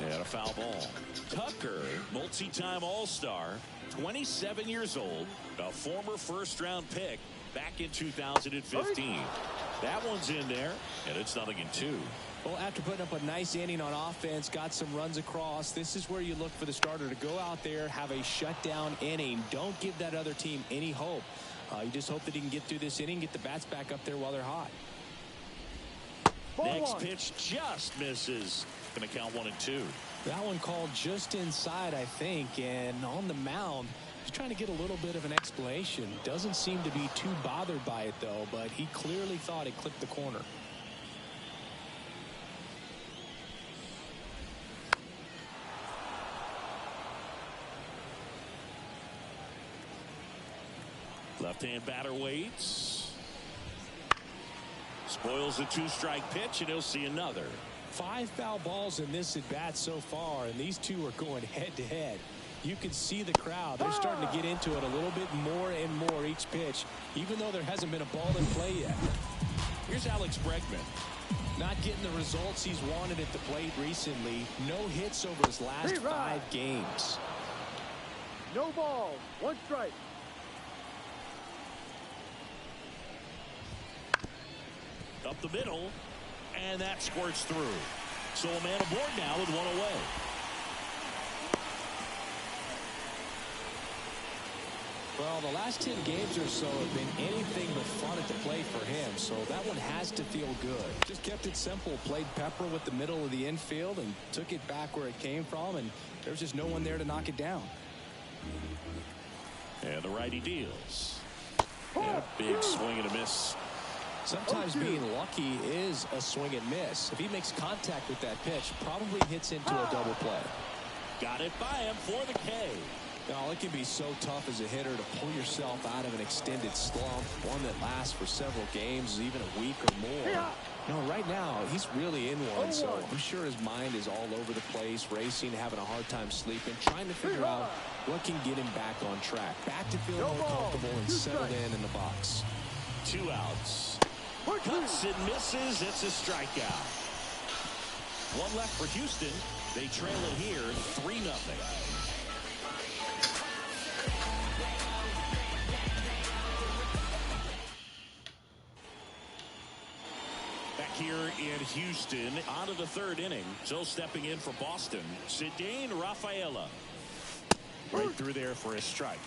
And a foul ball. Tucker, multi-time All-Star, 27 years old, a former first-round pick back in 2015. That one's in there, and it's 0-2. Well, after putting up a nice inning on offense, got some runs across, this is where you look for the starter to go out there, have a shutdown inning. Don't give that other team any hope. You just hope that he can get through this inning, get the bats back up there while they're hot. Next pitch just misses. Going to count 1-2. That one called just inside, I think, and on the mound, he's trying to get a little bit of an explanation. Doesn't seem to be too bothered by it, though, but he clearly thought it clipped the corner. Left-hand batter waits. Spoils the 2-strike pitch, and he'll see another. 5 foul balls in this at bat so far, and these two are going head-to-head. You can see the crowd. They're starting to get into it a little bit more and more each pitch, even though there hasn't been a ball in play yet. Here's Alex Bregman. Not getting the results he's wanted at the plate recently. No hits over his last 5 games. No ball. 1 strike. Up the middle, and that squirts through. So a man aboard now with 1 away. Well, the last 10 games or so have been anything but fun at the plate for him, so that one has to feel good. Just kept it simple, played pepper with the middle of the infield and took it back where it came from, and there's just no one there to knock it down. And the righty deals. And a big swing and a miss. Sometimes being lucky is a swing and miss. If he makes contact with that pitch, probably hits into a double play. Got it by him for the K. Now, it can be so tough as a hitter to pull yourself out of an extended slump, one that lasts for several games, even a week or more. No, right now, he's really in one, so I'm sure his mind is all over the place, racing, having a hard time sleeping, trying to figure out what can get him back on track, back to feeling more comfortable and settled in the box. 2 outs. Cuts and misses. It's a strikeout. 1 left for Houston. They trail it here 3-0. Back here in Houston, on to the 3rd inning. Still stepping in for Boston, Cedane Rafaela. Right through there for a strike.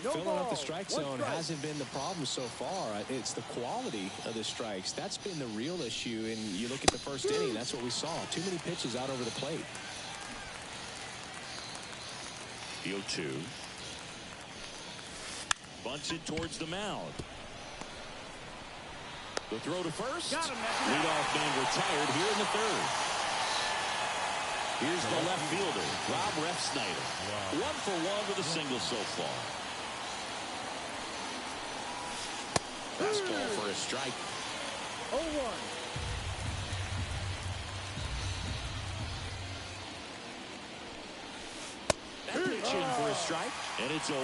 Filling up the strike zone hasn't been the problem so far. It's the quality of the strikes. That's been the real issue. And you look at the 1st inning, that's what we saw. Too many pitches out over the plate. The 0-2. Bunts it towards the mound. The throw to first. Leadoff man retired here in the third. Here's the left fielder, Rob Refsnyder. 1-for-1 with a single so far. Fastball for a strike. 0-1. That pitch in for a strike, and it's 0-2.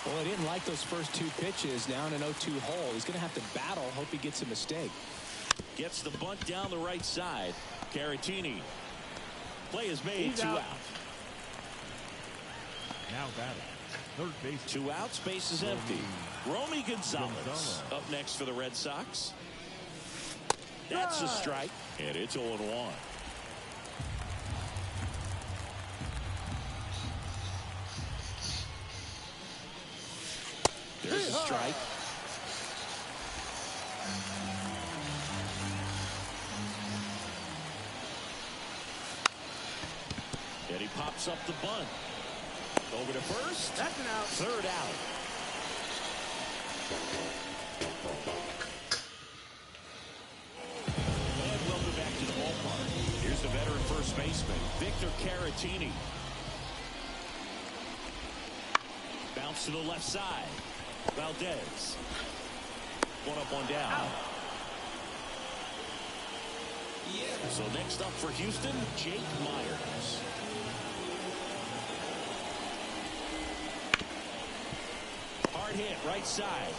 Well, he didn't like those first two pitches. Now in an 0-2 hole. He's going to have to battle. Hope he gets a mistake. Gets the bunt down the right side. Caratini. Play is made. He's 2 out. out. Now batting. Third base. 2 out. Space is empty. Romy Gonzalez up next for the Red Sox. That's a strike, and it's 0-1. There's a strike. And he pops up the bunt. Over to first. That's an out. Third out. And welcome back to the ballpark. Here's the veteran first baseman, Victor Caratini. Bounce to the left side. Valdez. 1 up, 1 down. So next up for Houston, Jake Myers. Hard hit, right side.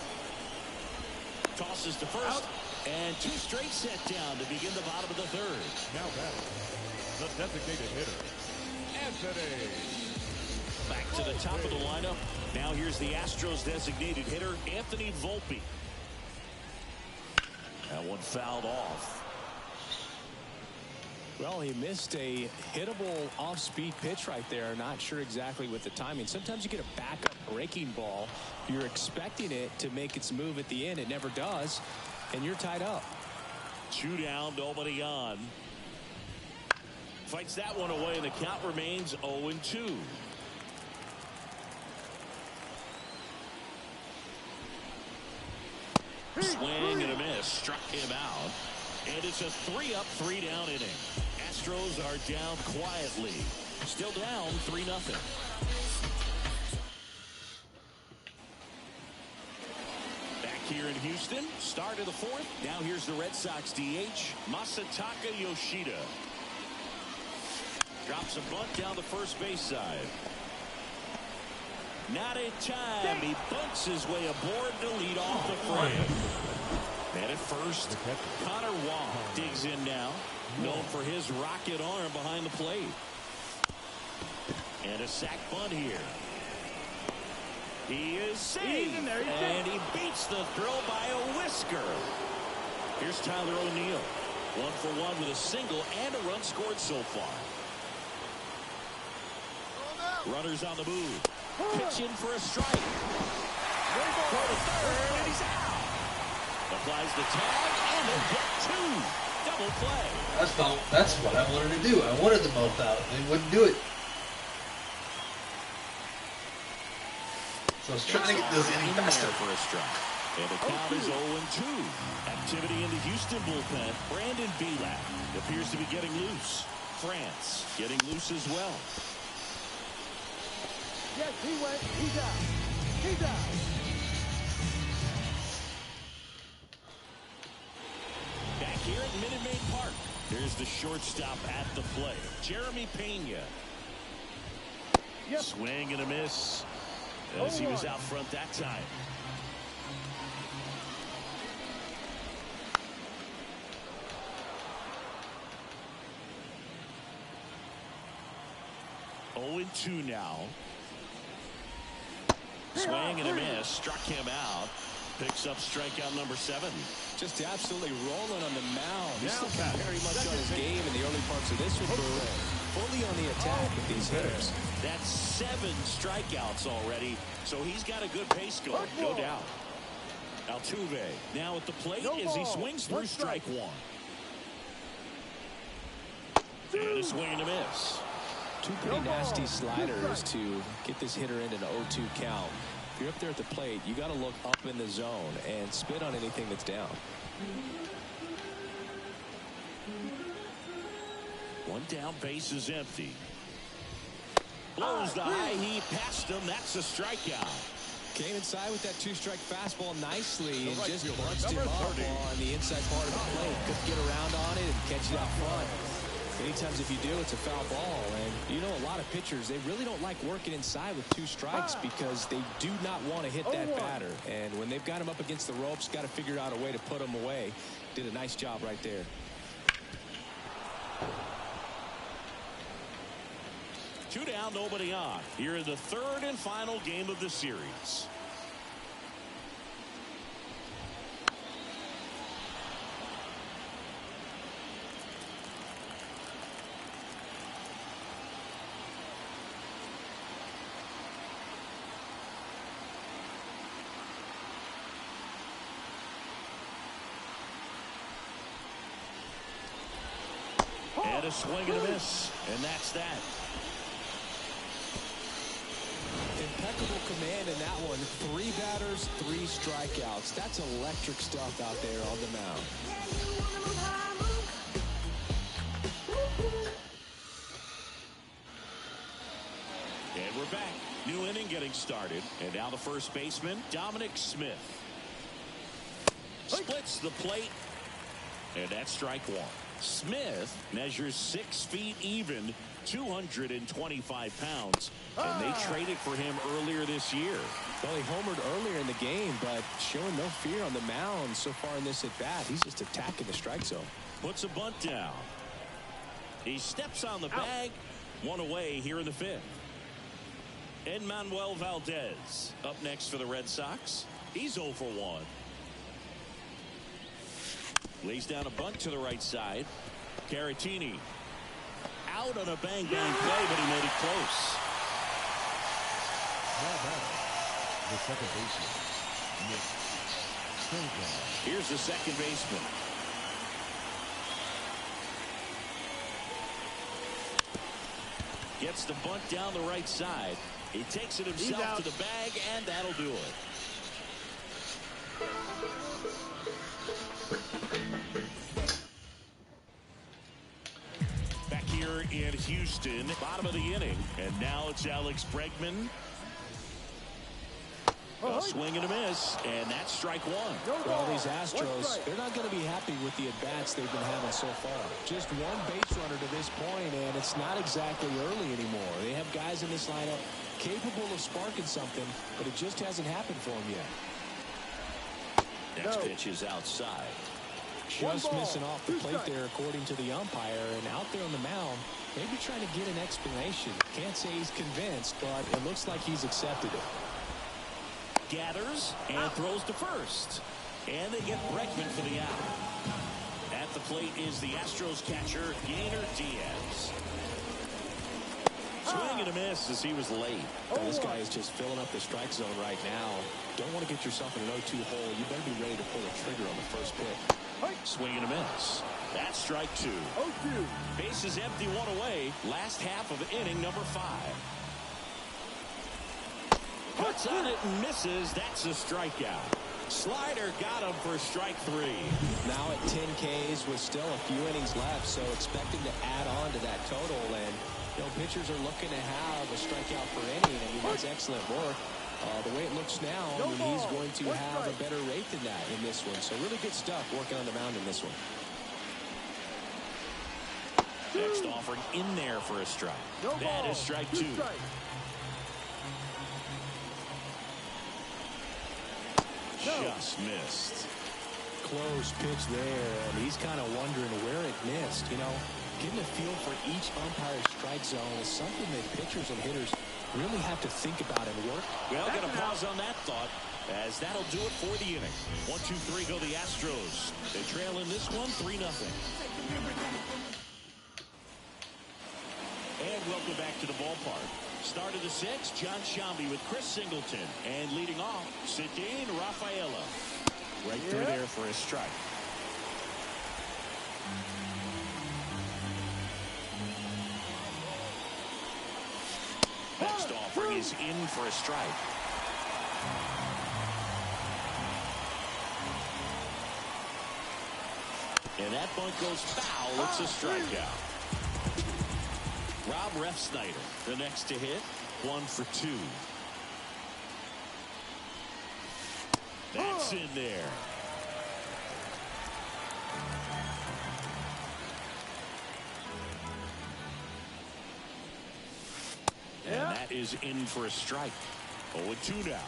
Tosses to first. And 2 straight set down to begin the bottom of the third. Now batting. The designated hitter, Anthony. Back to the top of the lineup. Now here's the Astros designated hitter, Anthony Volpe. That one fouled off. Well, he missed a hittable off-speed pitch right there. Not sure exactly with the timing. Sometimes you get a backup breaking ball. You're expecting it to make its move at the end. It never does, and you're tied up. 2 down, nobody on. Fights that one away, and the count remains 0-2. Swing and a miss. Struck him out. And it's a 3-up, 3-down inning. Astros are down quietly. Still down 3-0. Back here in Houston. Start of the 4th. Now here's the Red Sox DH, Masataka Yoshida. Drops a bunt down the first base side. Not in time. He bunts his way aboard to lead off the frame. And at first, Connor Wong digs in now, known for his rocket arm behind the plate. And a sac bunt here. He is safe, and he beats the throw by a whisker. Here's Tyler O'Neill. 1-for-1 with a single and a run scored so far. Runners on the move. Pitch in for a strike. For the third, and he's out. Applies the tag, and they'll get 2. Double play. That's what I wanted to do. I wanted them both out. They wouldn't do it. So I was trying to get those inning faster. For a strike. And the count is 0-2. Activity in the Houston bullpen. Brandon Belak appears to be getting loose. France getting loose as well. Yes, he went. He's out. He's out. Back here at Minute Maid Park. Here's the shortstop at the plate, Jeremy Pena. Yep. Swing and a miss as he was out front that time. Oh, 0-2 now. Swing and a miss. Struck him out. Picks up strikeout number 7. Just absolutely rolling on the mound. He's still very much on his game in the early parts of this one, but fully on the attack with these hitters. That's 7 strikeouts already, so he's got a good pace going, no doubt. Altuve now at the plate as he swings through strike 1. And a swing and a miss. 2 pretty nasty sliders to get this hitter in an 0-2 count. If you're up there at the plate, you got to look up in the zone and spit on anything that's down. One down, base is empty. Blows the high heat past him. That's a strikeout. Came inside with that 2-strike fastball nicely and just bunched him up on the inside part of the plate. Couldn't get around on it and catch it out front. Many times if you do, it's a foul ball. And you know, a lot of pitchers, they really don't like working inside with 2 strikes because they do not want to hit that batter. And when they've got him up against the ropes, got to figure out a way to put him away. Did a nice job right there. Two down, nobody on. Here in the third and final game of the series. And a swing and a miss, and that's that. Impeccable command in that one. 3 batters, 3 strikeouts. That's electric stuff out there on the mound. And we're back. New inning getting started. And now the first baseman, Dominic Smith. Splits the plate. And that's strike 1. Smith measures 6 feet even, 225 pounds, and they traded for him earlier this year. Well, he homered earlier in the game, but showing no fear on the mound so far in this at-bat. He's just attacking the strike zone. Puts a bunt down. He steps on the bag. 1 away here in the 5th. Enmanuel Valdez up next for the Red Sox. He's 0 for 1. Lays down a bunt to the right side. Caratini out on a bang play, but he made it close. The second baseman, Celtsfan. Here's the second baseman. Gets the bunt down the right side. He takes it himself to the bag, and that'll do it. Back here in Houston, bottom of the inning, and now it's Alex Bregman. A swing and a miss, and that's strike 1. Well, these Astros, they're not going to be happy with the at-bats they've been having so far. Just 1 base runner to this point, and it's not exactly early anymore. They have guys in this lineup capable of sparking something, but it just hasn't happened for them yet. Next pitch is outside. Just missing off the plate there, according to the umpire, and out there on the mound, maybe trying to get an explanation. Can't say he's convinced, but it looks like he's accepted it. Gathers and throws to first. And they get Bregman for the out. At the plate is the Astros catcher, Yainer Diaz. Swing and a miss as he was late. This guy is just filling up the strike zone right now. Don't want to get yourself in an 0-2 hole. You better be ready to pull the trigger on the first pitch. Swing and a miss. That's strike 2. Base is empty, 1 away. Last half of inning number 5. Cuts on it and misses. That's a strikeout. Slider got him for strike 3. Now at 10 Ks with still a few innings left, so expecting to add on to that total. And you know, pitchers are looking to have a strikeout per inning. I mean, that's excellent work. The way it looks now, I mean, he's going to have a better rate than that in this one. So really good stuff working on the mound in this one. Next offering in there for a strike. That is strike 2. Just missed. Close pitch there, and he's kind of wondering where it missed. You know, getting a feel for each umpire's strike zone is something that pitchers and hitters really have to think about and work. Well, got to pause on that thought, as that'll do it for the inning. 1, 2, 3 go the Astros. They trail in this one 3-0. And welcome back to the ballpark. Start of the 6th, John Shambi with Chris Singleton. And leading off, Cedine Rafaela. Right through there for a strike. Next offering is in for a strike. And that bunt goes foul. It's a strikeout. Rob Refsnyder, the next to hit, 1 for 2. That's in there. And that is in for a strike. 0-2 now.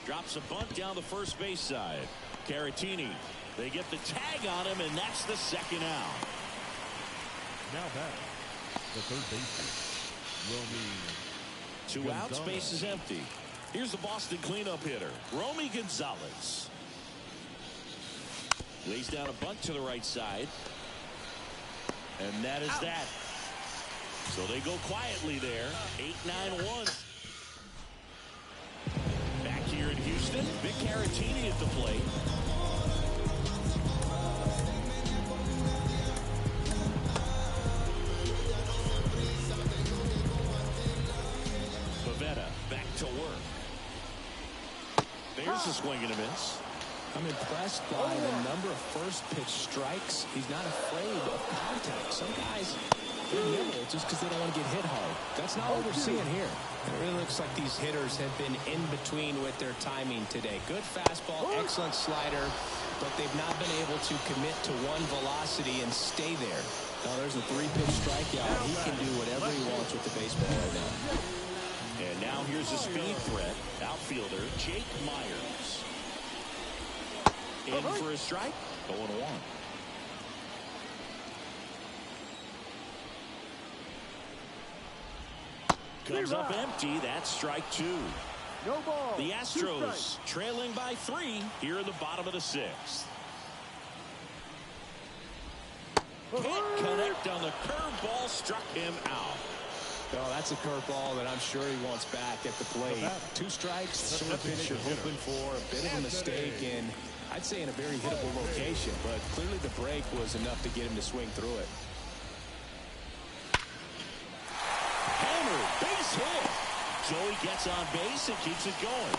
Drops a bunt down the first base side. Caratini. They get the tag on him, and that's the second out. Now back, the third baseman, Romy 2 outs, Gonzalez. base is empty. Here's the Boston cleanup hitter, Romy Gonzalez. Lays down a bunt to the right side. And that is that. So they go quietly there. 8-9-1. Back here in Houston, Vic Caratini at the plate. Back to work. There's a swing and a miss. I'm impressed by the number of first pitch strikes. He's not afraid of contact. Some guys, they're nibble just because they don't want to get hit hard. That's not what we're seeing here. It really looks like these hitters have been in between with their timing today. Good fastball, excellent slider, but they've not been able to commit to one velocity and stay there. Now there's a 3-pitch strikeout. He can do whatever he wants with the baseball right now. And now here's a speed threat. Outfielder Jake Myers. In for a strike. 0-1. Comes up empty. That's strike 2. No ball. The 2 Astros strikes. trailing by 3 here in the bottom of the 6th. Can't connect on the curveball. Struck him out. Oh, that's a curveball that I'm sure he wants back at the plate. 2 strikes, the sort of pitch you're hoping for. A bit of a mistake, and I'd say in a very hittable location, but clearly the break was enough to get him to swing through it. Hammered, base hit. Joey gets on base and keeps it going.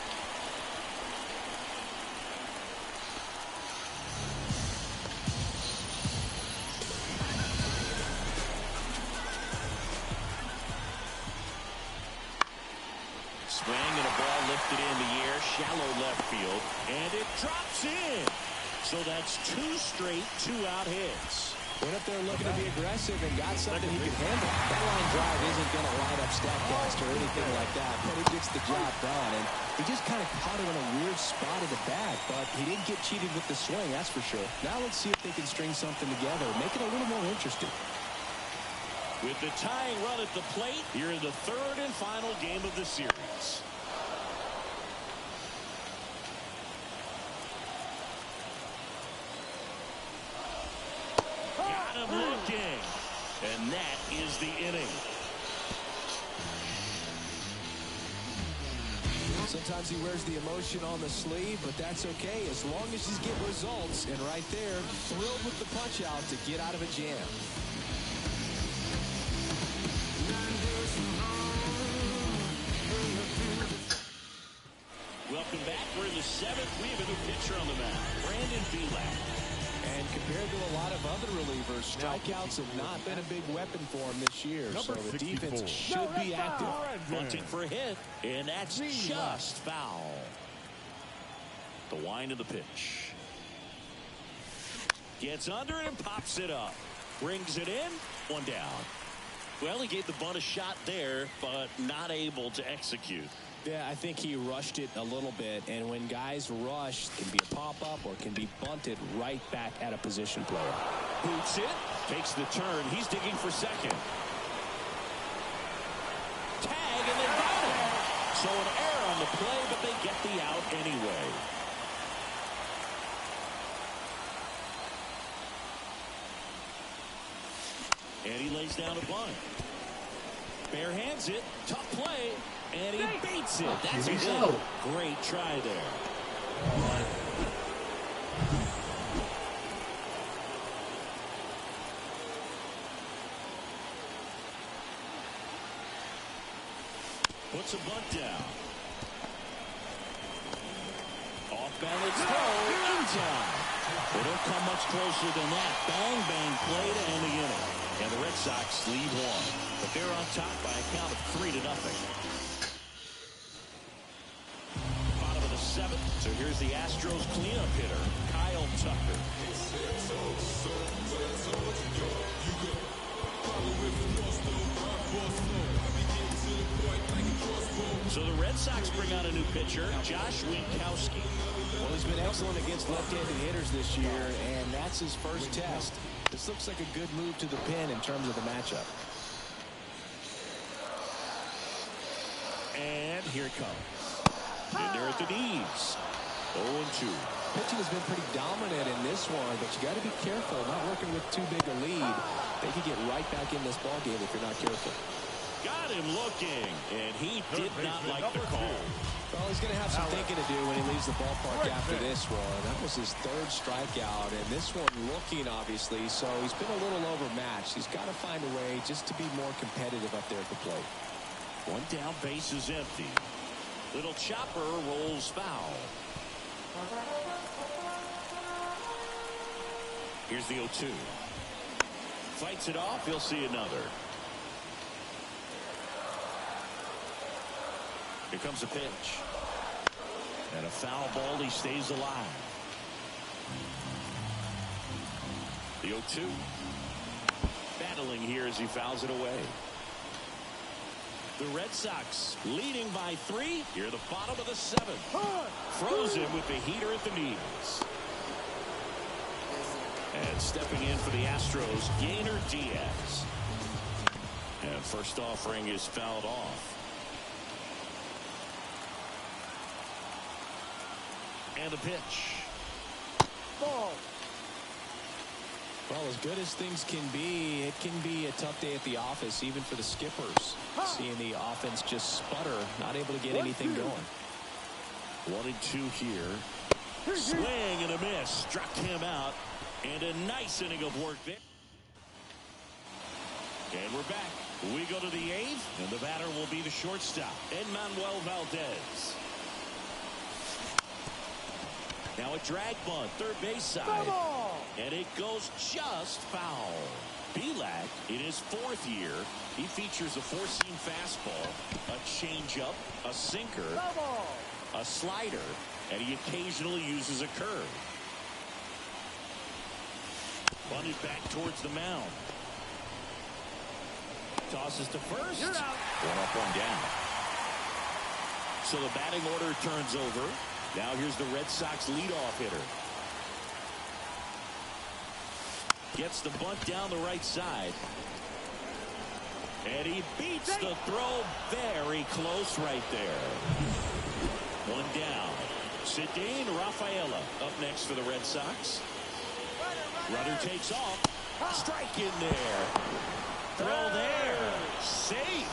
Swing and a ball lifted in the air, shallow left field, and it drops in. So that's 2 straight 2-out hits. Went up there looking to be aggressive and got something he could handle. That line drive isn't going to light up StatCast or anything like that, but it gets the job done. And he just kind of caught him in a weird spot of the bat, but he didn't get cheated with the swing, that's for sure. Now let's see if they can string something together, make it a little more interesting. With the tying run at the plate, here in the 3rd and final game of the series. Got him looking. And that is the inning. Sometimes he wears the emotion on the sleeve, but that's okay as long as he's getting results. And right there, thrilled with the punch out to get out of a jam. Welcome back. We're in the 7th. We have a new pitcher on the mound, Brandon Belak. And compared to a lot of other relievers, strikeouts have not been a big weapon for him this year. So the defense should be active. Bunting for a hit, and that's just foul. The wind of the pitch. Gets under it and pops it up. Brings it in. 1 down. Well, he gave the bunt a shot there, but not able to execute. Yeah, I think he rushed it a little bit, and when guys rush, it can be a pop-up or it can be bunted right back at a position player. Boots it, takes the turn. He's digging for second. Tag, and they got him. So an error on the play, but they get the out anyway. And he lays down a bunt. Bare hands it, tough play. And he beats it. That's a hit. Great try there. Puts a bunt down. and it's thrown in time. They don't come much closer than that. Bang, bang play to end the inning. And the Red Sox lead one. But they're on top by a count of 3-0. Bottom of the seventh. So here's the Astros cleanup hitter, Kyle Tucker. So the Red Sox bring out a new pitcher, Josh Winkowski. Well, he's been excellent against left-handed hitters this year, and that's his first test. This looks like a good move to the pin in terms of the matchup. And here it comes. In there at the knees. 0-2. Pitching has been pretty dominant in this one, but you got to be careful. Not working with too big a lead. They could get right back in this ballgame if you're not careful. Got him looking, and he did not like the call. Well, he's going to have some thinking to do when he leaves the ballpark after this one. That was his third strikeout, and this one looking, obviously, so he's been a little overmatched. He's got to find a way just to be more competitive up there at the plate. One down, base is empty. Little chopper rolls foul. Here's the 0-2. Fights it off. He'll see another. Here comes a pitch. And a foul ball. He stays alive. The 0-2. Battling here as he fouls it away. The Red Sox leading by 3. Here at the bottom of the 7th. Throws him with the heater at the knees. And stepping in for the Astros, Yainer Diaz. And first offering is fouled off. And the pitch. Ball. Well, as good as things can be, it can be a tough day at the office, even for the skippers. Seeing the offense just sputter, not able to get anything going. 1-2 here. Swing and a miss. Struck him out. And a nice inning of work there. And we're back. We go to the 8th, and the batter will be the shortstop, Enmanuel Valdez. Now a drag bunt, third base side. And it goes just foul. Belak, in his 4th year, he features a 4-seam fastball, a changeup, a sinker, a slider, and he occasionally uses a curve. Bunted back towards the mound. Tosses to first. One up, one down. So the batting order turns over. Now here's the Red Sox leadoff hitter. Gets the bunt down the right side. And he beats the throw very close right there. One down. Cedane Rafaela up next for the Red Sox. Runner takes off. Strike in there. Throw there. Safe.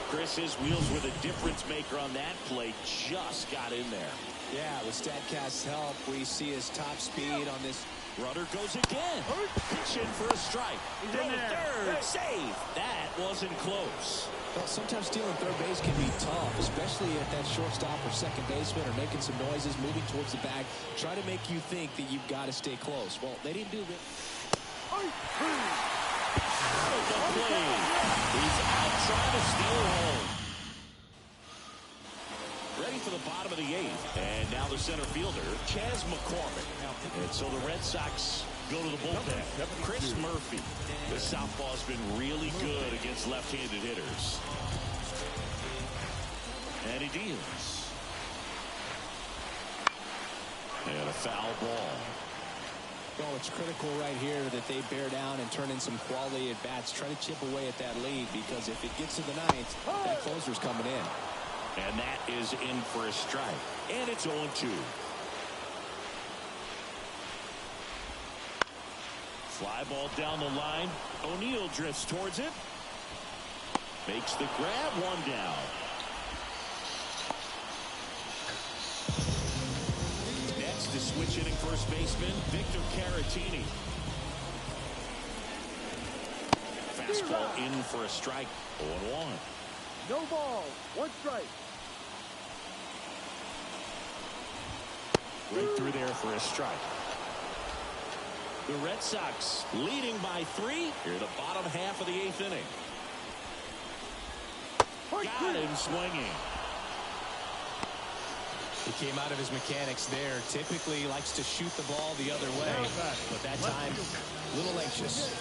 Chris's wheels were the difference maker on that play. Just got in there. Yeah, with StatCast's help, we see his top speed on this. Runner goes again. Pitch in for a strike. Throw to third. Save. That wasn't close. Well, sometimes stealing third base can be tough, especially at that shortstop or second baseman or making some noises, moving towards the bag, try to make you think that you've got to stay close. Well, they didn't do that. He's out trying to steal home. Ready for the bottom of the 8th. And now the center fielder, Chas McCormick. And so the Red Sox go to the bullpen. Chris Murphy. The southpaw's been really good against left-handed hitters. And he deals. And a foul ball. Well, it's critical right here that they bear down and turn in some quality at bats. Try to chip away at that lead, because if it gets to the 9th, that closer's coming in. And that is in for a strike. And it's 0-2. Fly ball down the line. O'Neill drifts towards it. Makes the grab. One down. Next is switch hitting first baseman Victor Caratini. Fastball in for a strike. 0-1. No ball. One strike. Right through there for a strike. The Red Sox leading by 3 here in the bottom half of the 8th inning. Got him swinging. He came out of his mechanics there. Typically likes to shoot the ball the other way, but that time a little anxious.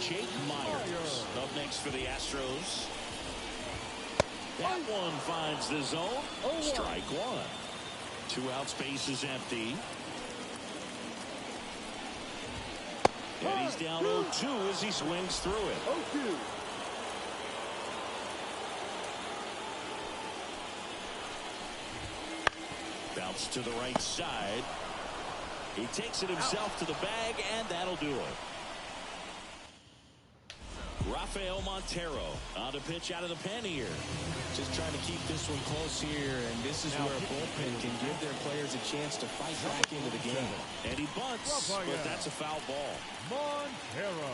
Jake Myers up next for the Astros. That one finds the zone. Strike 1. 2 outs, base is empty. And he's down 0-2 as he swings through it. 0-2. Bounce to the right side. He takes it himself to the bag, and that'll do it. Rafael Montero on to pitch out of the pen here. Just trying to keep this one close here, and this is where a bullpen can give their players a chance to fight back into the game. And he bunts, but that's a foul ball. Montero.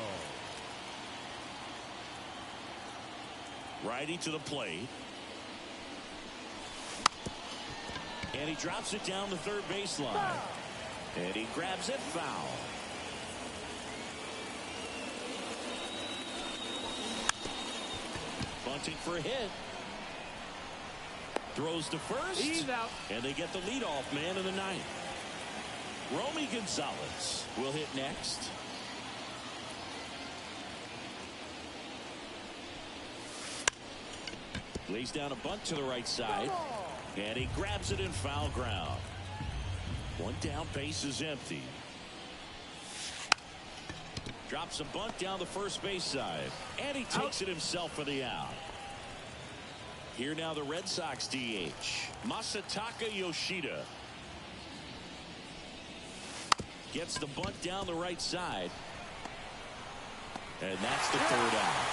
Righty to the plate. And he drops it down the third baseline. And he grabs it foul. Bunting for a hit. Throws to first. He's out. And they get the leadoff man in the 9th. Romy Gonzalez will hit next. Lays down a bunt to the right side. And he grabs it in foul ground. 1 down, base is empty. Drops a bunt down the first base side. And he takes it himself for the out. Here now the Red Sox DH. Masataka Yoshida. Gets the bunt down the right side. And that's the 3rd out.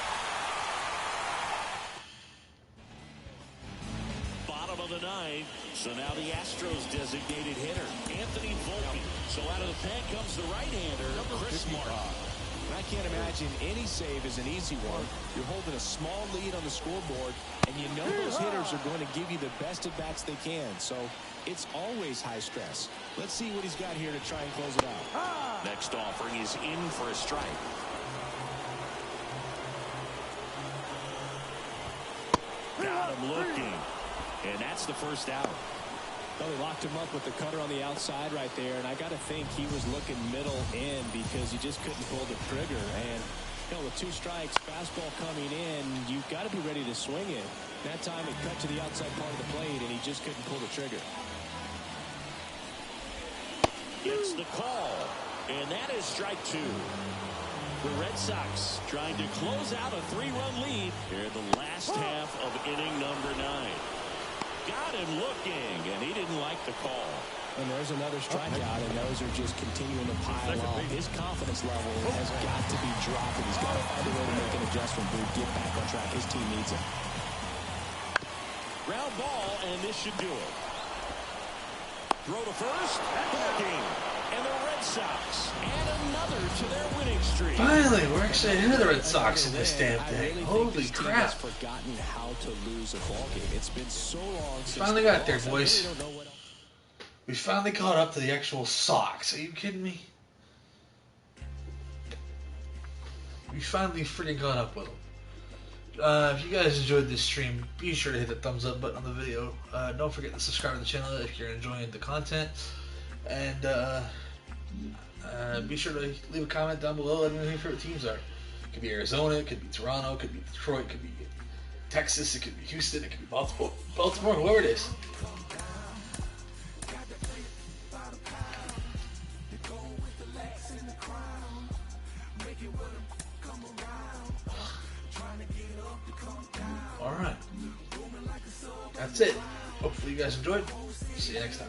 Bottom of the 9th. So now the Astros designated hitter, Anthony Volpe. So out of the pen comes the right-hander, Chris Martin. I can't imagine any save is an easy one. You're holding a small lead on the scoreboard, and you know those hitters are going to give you the best at-bats they can. So it's always high stress. Let's see what he's got here to try and close it out. Next offering is in for a strike. Got him looking. And that's the first out. Well, he locked him up with the cutter on the outside right there, and I got to think he was looking middle in because he just couldn't pull the trigger. And, you know, with 2 strikes, fastball coming in, you've got to be ready to swing it. That time it cut to the outside part of the plate, and he just couldn't pull the trigger. Gets the call, and that is strike 2. The Red Sox trying to close out a 3-run lead here in the last half of inning number 9. Got him looking, and he didn't like the call. And there's another strikeout, and those are just continuing to pile on. His confidence level has got to be dropping. He's got to find a way to make an adjustment, but get back on track. His team needs him. Ground ball, and this should do it. Throw to first, looking, and the Red Sox add another to their winning streak. Finally, we're actually ahead of the Red Sox in this damn thing. Really Holy crap. Forgotten how to lose a ball game. It's been so long since Finally got there, I really boys. don't know what else. We finally caught up to the actual Sox. Are you kidding me? We finally freaking caught up with them. If you guys enjoyed this stream, be sure to hit the thumbs up button on the video. Don't forget to subscribe to the channel if you're enjoying the content. And be sure to leave a comment down below. Let me know who your favorite teams are. It could be Arizona, it could be Toronto, it could be Detroit, it could be Texas, it could be Houston, it could be Baltimore, whoever it is. Alright. That's it. Hopefully you guys enjoyed. See you next time.